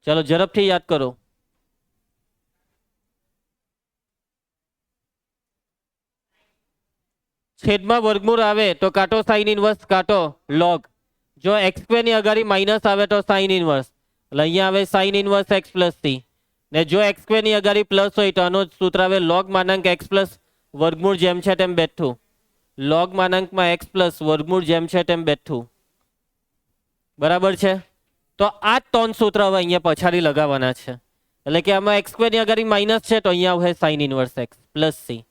ચાલો ઝડપથી યાદ કરો. છેદમાં વર્ગમૂળ આવે તો કાંટો સાઇન ઇનવર્સ કાંટો લોગ. જો એક્સ સ્ક્વેરની અગાડી માઇનસ આવે તો સાઇન ઇનવર્સ એટલે અહીંયા આવે sine inverse x plus C. ને જો એક્સ સ્ક્વેરની અગાડી પ્લસ હોય તો આનો સૂત્ર આવે લોગ માનાંક એક્સ પ્લસ વર્ગમૂળ જેમ છે તેમ બેઠું. લોગ માનાંકમાં એક્સ પ્લસ વર્ગમૂળ જેમ છે તેમ બેઠું. બરાબર છે. તો આ 3 સૂત્ર હવે અહીંયા પછાડી લગાવવાના છે. એટલે કે આમાં એક્સ સ્ક્વેરની અગાડી માઇનસ છે તો અહીંયા આવે sine inverse x plus C.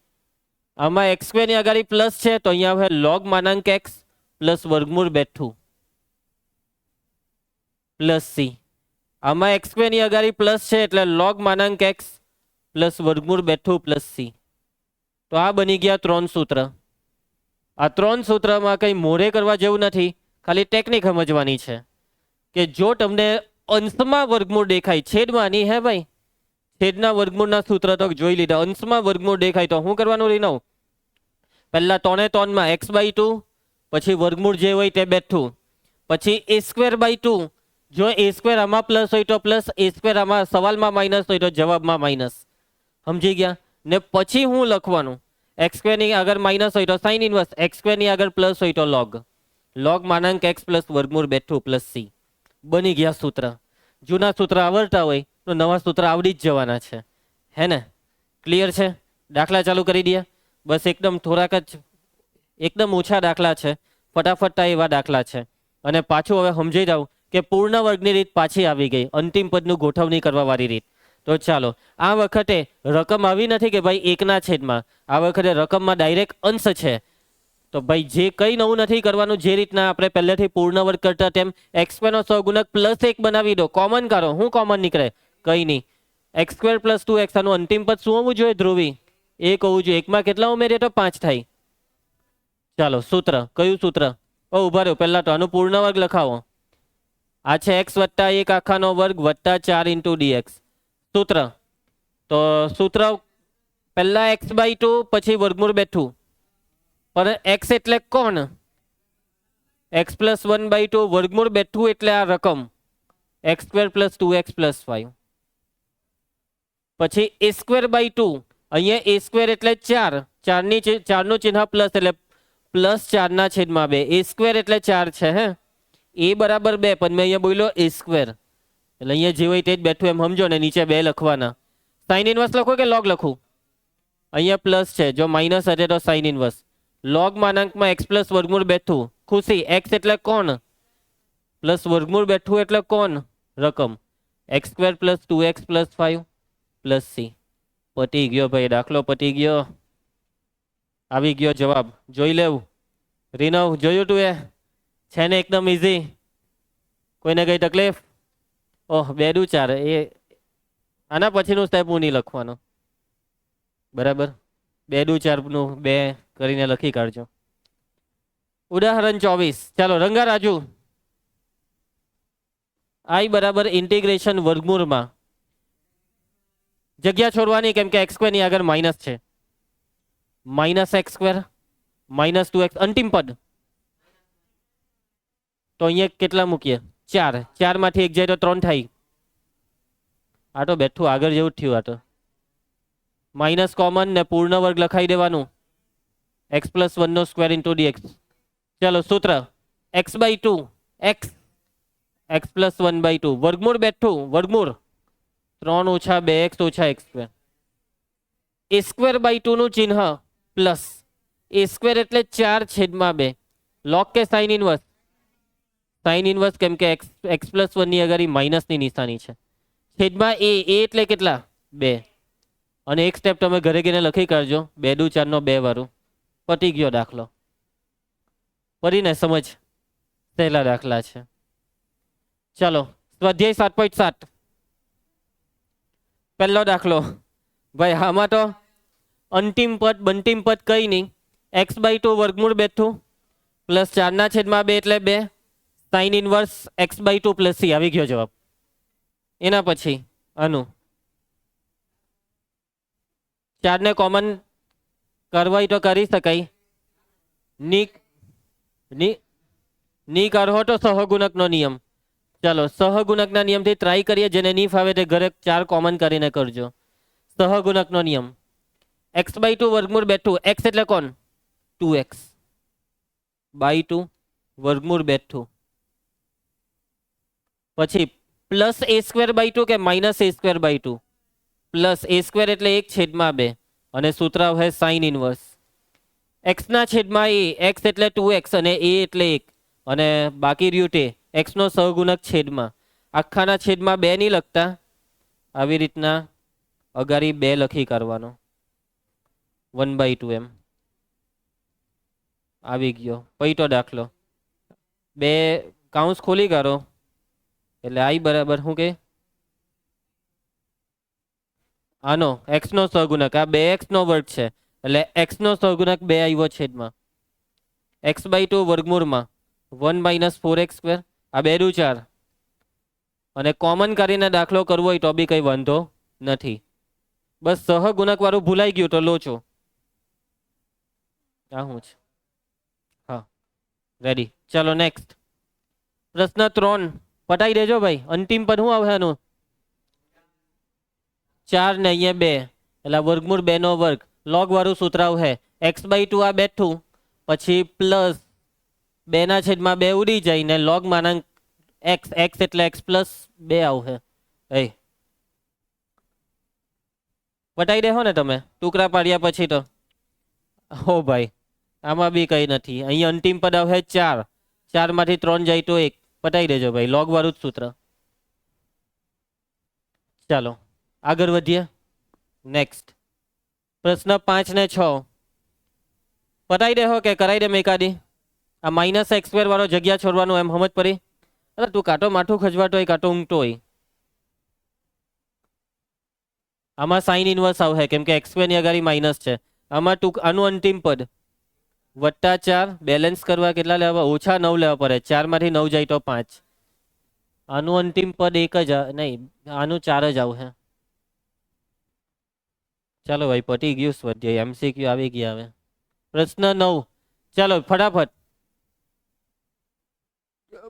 આમાં એક્સ સ્ક્વેરની અગાડી પ્લસ છે તો અહીંયા આવે લોગ માનાંક એક્સ પ્લસ વર્ગમૂળ બેઠું પ્લસ સી. આમાં એક્સ સ્ક્વેરની અગાડી પ્લસ છે એટલે લોગ માનાંક એક્સ પ્લસ વર્ગમૂળ બેઠું પ્લસ સી. તો આ બની ગયા 3 સૂત્ર. આ 3 સૂત્રમાં કંઈ મોઢે કરવા જેવું નથી ખાલી ટેકનિક સમજવાની છે કે જો તમને અંશમાં વર્ગમૂળ દેખાય છેદમાં નહીં હે ભાઈ છેદના વર્ગમૂળના સૂત્ર તો જોઈ લીધા. અંશમાં વર્ગમૂળ દેખાય તો શું કરવાનું રીનો પહેલા 3 x/2 પછી વર્ગમૂળ જે હોય તે બેઠું પછી a સ્ક્વેર બાય 2 જો a સ્ક્વેર આમાં પ્લસ હોય તો પ્લસ a સ્ક્વેર આમાં સવાલમાં માઇનસ હોય તો જવાબમાં માઇનસ. સમજી ગયા ને પછી હું લખવાનું એક્સ સ્ક્વેરની આગળ માઇનસ હોય તો સાઇન ઇનવર્સ એક્સ સ્ક્વેરની આગળ પ્લસ હોય તો લોગ લોગ માનાંક એક્સ પ્લસ વર્ગમૂળ બેઠું પ્લસ સી. બની ગયા સૂત્ર. જૂના સૂત્ર આવડતા હોય તો નવા સૂત્ર આવડી જ જવાના છે. હે ને ક્લિયર છે. દાખલા ચાલુ કરી દઈએ. બસ એકદમ થોડાક જ એકદમ ઓછા દાખલા છે ફટાફટતા એવા દાખલા છે. અને પાછું હવે સમજી જાઉં કે પૂર્ણ વર્ગની રીત પાછી આવી ગઈ અંતિમ પદનું ગોઠવણી કરવા વાળી રીત. તો ચાલો આ વખતે રકમ આવી નથી કે ભાઈ 1/. આ વખતે રકમમાં ડાયરેક્ટ અંશ છે તો ભાઈ જે કંઈ નવું નથી કરવાનું, જે રીતના આપણે પહેલેથી પૂર્ણ વર્ગ કરતા તેમ એક્સ સ્ક્વેરનો સહગુણક +1 બનાવી દો. કોમન કરો. શું કોમન નીકળે? કંઈ નહીં. X square + 2x. આનું અંતિમ પદ શું હોવું જોઈએ ધ્રુવી? 1 હોવું જોઈએ. એકમાં કેટલા ઉમેરીએ તો 5 થાય. ચાલો સૂત્ર. કયું સૂત્ર? ઉભા રહ્યો, પહેલા તો આનું પૂર્ણ વર્ગ લખાવો. આ છે x + 1 આખાનો વર્ગ + 4 × dx. સૂત્ર. તો સૂત્ર પહેલા x/2 પછી વર્ગમૂળ બેઠું. પણ x એટલે કોણ? x + 1/2 વર્ગમૂળ બેઠું એટલે આ રકમ x² + 2x + 5. પછી a²/2. અહીંયા a² એટલે 4. 4નું ચિહ્ન પ્લસ એટલે +4/2. a² એટલે 4 છે. હે a બરાબર 2, પણ મેં અહીંયા બોલ્યો a². એટલે અહીંયા જે હોય તે જ બેઠું એમ સમજો ને. નીચે 2 લખવાના. સાઇન ઇન્વર્સ લખો કે લોગ લખું? અહીંયા પ્લસ છે, જો માઇનસ હશે તો સાઇન ઇન્વર્સ. લોગ માનાંકમાં x + વર્ગમૂળ બેઠું. ખુશી. x એટલે કોણ? પ્લસ વર્ગમૂળ બેઠું એટલે કોણ? રકમ x² + 2x + 5 + c. પતી ગયો ભાઈ, દાખલો પતી ગયો. આવી ગયો જવાબ. જોઈ લેવું. રીનવ જોયું તું? એ છે ને એકદમ ઇઝી. કોઈને કઈ તકલીફ? ઓહ 2 દુ 4. એ આના પછીનું સ્ટેપ હું નહીં લખવાનો. બરાબર. 2 દુ 4 નું 2 કરીને લખી કાઢજો. ઉદાહરણ 24. ચાલો રંગા રાજુ. i બરાબર ઇન્ટિગ્રેશન વર્ગમૂળમાં જગ્યા છોડવાની, કેમ કે x² ની આગળ માઇનસ છે. -x² -2x અંતિમ પદ. તો અહીંયા કેટલા મૂકીએ? 4. 4 માંથી 1 જાય તો 3 થાય. આ તો બેઠું આગળ જેવું જ થયું. આ તો માઇનસ કોમન ને પૂર્ણ વર્ગ લખાઈ દેવાનું. x + 1² × dx. ચાલો સૂત્ર x/2 x + 1/2 વર્ગમૂળ બેઠું. વર્ગમૂળ 3 - 2x - x². a²/2 નું ચિહ્ન પ્લસ. a² એટલે 4/2. લોગ કે સાઇન ઇન્વર્સ? સાઇન ઇન્વર્સ, કેમ કે x + 1 ની આગળ માઇનસની નિશાની છે. છેદમાં a એટલે કેટલા? 2. અને એક સ્ટેપ તમે ઘરે ગઈને લખી કાઢજો. 2 દુ 4 નો 2 વાળું. પતી ગયો દાખલો. પડીને સમજ. સહેલા દાખલા છે. ચાલો સ્વાધ્યાય 7.7. પહેલો દાખલો. ભાઈ આમાં તો અંતિમ પદ બંતિમ પદ કઈ નહીં. x/2 વર્ગમૂળ બેઠું +4/2 એટલે 2. Sine inverse x/2 + c. આવી ગયો જવાબ. એના પછી આનું 4 ને કોમન કરવાય તો કરી શકાય. ની કાઢો તો સહગુણકનો નિયમ. ચાલો સહગુણકના નિયમથી ટ્રાય કરીએ. જેને નહીં ફાવે તે ઘરે 4 કોમન કરીને કરજો. સહગુણકનો નિયમ. x/2 વર્ગમૂળ બેઠું. x એટલે કોણ? 2x/2 વર્ગમૂળ બેઠું. પછી +a²/2 કે -a²/2? +a² એટલે 1/2 અને સૂત્ર છે સાઇન ઇન્વર્સ. x/a x એટલે 2x અને a એટલે 1 અને બાકી રહ્યું તે x નો સહગુણક છેદમાં. આખાના છેદમાં 2 નહીં લખતા. આવી રીતના અગાડી 2 લખી કરવાનો. 1/2 એમ આવી ગયો. પૈટો દાખલો. 2 કાઉન્સ ખોલી કાઢો એટલે i બરાબર શું કે આનો x નો સહગુણક. આ 2x નો વર્ગ છે એટલે x નો સહગુણક 2 આવ્યો છેદમાં x/2 વર્ગમૂળમાં 1 - 4x². આ 2 દુ 4 અને કોમન કરીને દાખલો કરવો હોય તો બી કઈ વાંધો નથી. બસ સહગુણક વાળું ભૂલાઈ ગયું તો લોચો. આ શું છે? હા રેડી. ચાલો નેક્સ્ટ. પ્રશ્ન 3 પટાઈ દેજો ભાઈ. અંતિમ પદ શું આવે આનું? 4 ને અહીંયા 2 એટલે વર્ગમૂળ 2 નો વર્ગ. લોગ વાળું સૂત્ર છે x/2 આ બેઠું પછી પ્લસ 2/2 ઉડી જાય ને લોગ માનાંક x એટલે x + 2 આવશે. પટાઈ દેહો ને તમે ટુકડા પાડ્યા પછી તો. હો ભાઈ આમાં બી કઈ નથી. અહીંયા અંતિમ પદ આવે 4. 4 માંથી 3 જાય તો 1. પટાઈ દેજો ભાઈ. લોગ વાળું જ સૂત્ર. ચાલો આગળ વધીએ. નેક્સ્ટ પ્રશ્ન 5 ને 6. પતાઈ દે હો કે કરાઈ દે એકાદી. આ માઇનસ એક્સ સ્ક્વેર વાળો જગ્યા છોડવાનું એમ સમજ પડી. અરે તું કાંટો માઠું ખજવાતો હોય કાંટો ઊંઘતો હોય. આમાં સાઇન ઇનવર્સ આવશે કેમ કે એક્સ સ્ક્વેર ની અગાડી માઇનસ છે. આમાં આનું અંતિમ પદ +4 બેલેન્સ કરવા કેટલા લેવા -9 લેવા પડે. 4 માંથી 9 જાય તો 5. આનું અંતિમ પદ એક જ નહીં આનું 4 જ આવશે. ચાલો ભાઈ પટી ગયું સ્વાધ્યાય. એમસીક્યુ આવી ગયા હવે. પ્રશ્ન 9 ચાલો ફટાફટ.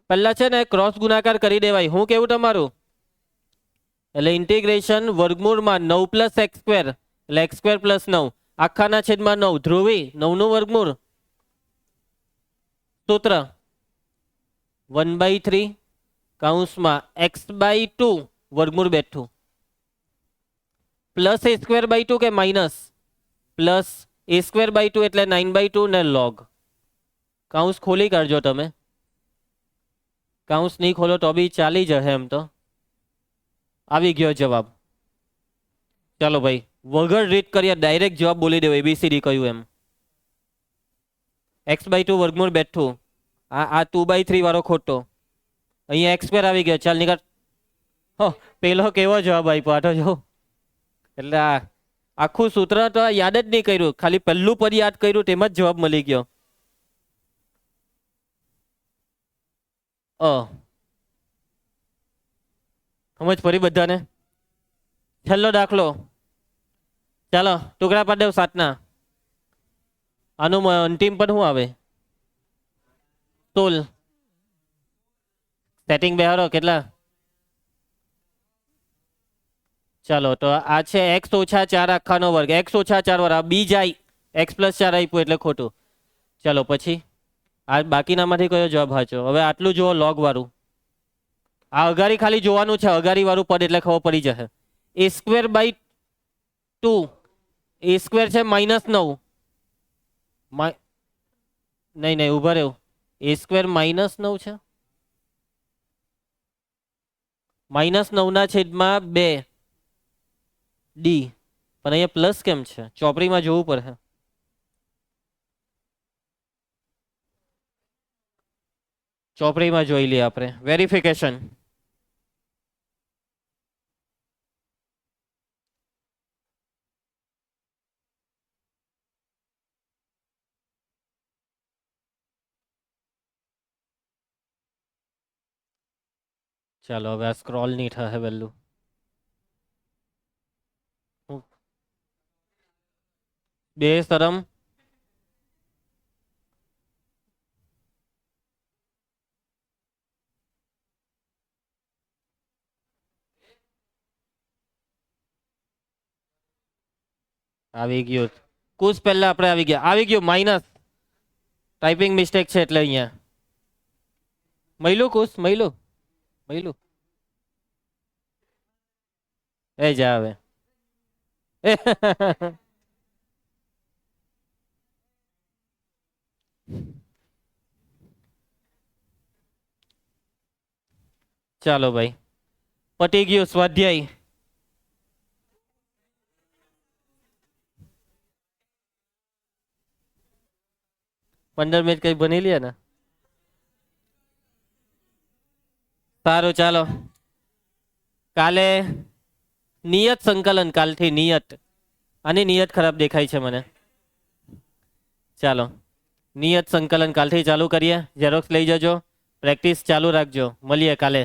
પહેલા છે ને ક્રોસ ગુણાકાર કરી દેવાય. હું કેવું તમારું એટલે ઇન્ટિગ્રેશન વર્ગમૂળમાં 9 + x² એટલે x² + 9 આખાના છેદમાં 9 ધ્રુવી 9 નું વર્ગમૂળ સૂત્ર 1/3 કૌંસમાં x/2 વર્ગમૂળ બેઠું પ્લસ a²/2 કે માઇનસ પ્લસ a²/2 એટલે 9/2 ને log કૌંસ ખોલી કાઢજો તમે. કૌંસ નહીં ખોલો તો બી ચાલી જશે એમ તો. આવી ગયો જવાબ. ચાલો ભાઈ વગર રીત કરીએ ડાયરેક્ટ જવાબ બોલી દેવો ABCD કહ્યું એમ. x/2 વર્ગમૂળ બેઠું આ 2/3 વાળો ખોટો અહીંયા x² આવી ગયો. ચાલ નીકળ. હો પેલો કેવો જવાબ આપ્યો આટો જો. એટલે આ આખું સૂત્ર તો યાદ જ નહીં કર્યું ખાલી પહેલું પદ યાદ કર્યું તેમાં જ જવાબ મળી ગયો. સમજ પડી બધાને. છેલ્લો દાખલો ચાલો ટુકડા પાડ દેવ 7ના. આનું અંતિમ પદ શું આવે 16. સેટિંગ બેહારો કેટલા. ચાલો તો આ છે x - 4 આખાનો વર્ગ x - 4 વર્ગ બી જાય x + 4 આપ્યું એટલે ખોટું. ચાલો પછી આ બાકીનામાંથી કયો જવાબ સાચો. હવે આટલું જુઓ લોગ વાળું. આ અગારી ખાલી જોવાનું છે અગારી વાળું પદ એટલે ખબર પડી જશે. a²/2 a² છે -9 નહીં ઉભા રહ્યો a² -9 છે -9 ના છેદમાં 2 ડી પણ અહીંયા પ્લસ કેમ છે ચોપડીમાં જોવું પડે. ચોપડીમાં જોઈ લઈએ આપણે વેરિફિકેશન. ચાલો હવે આ સ્ક્રોલ નહીં થશે વહેલું. બે શરમ આવી ગયું. કુશ પહેલા આપણે આવી ગયું માઇનસ ટાઈપિંગ મિસ્ટેક છે એટલે અહીંયા મહિલું કુશ મહિલું એ જા હવે ચાલો ભાઈ પટી ગયું સ્વાધ્યાય. પંદર મિનિટ કઈ ભણી લે ને. સારું ચાલો કાલે નિયત સંકલન કાલથી નિયત. આની નિયત ખરાબ દેખાય છે મને. ચાલો નિયત સંકલન કાલથી ચાલુ કરીએ. ઝેરોક્સ લઈ જજો પ્રેક્ટિસ ચાલુ રાખજો. મળીએ કાલે.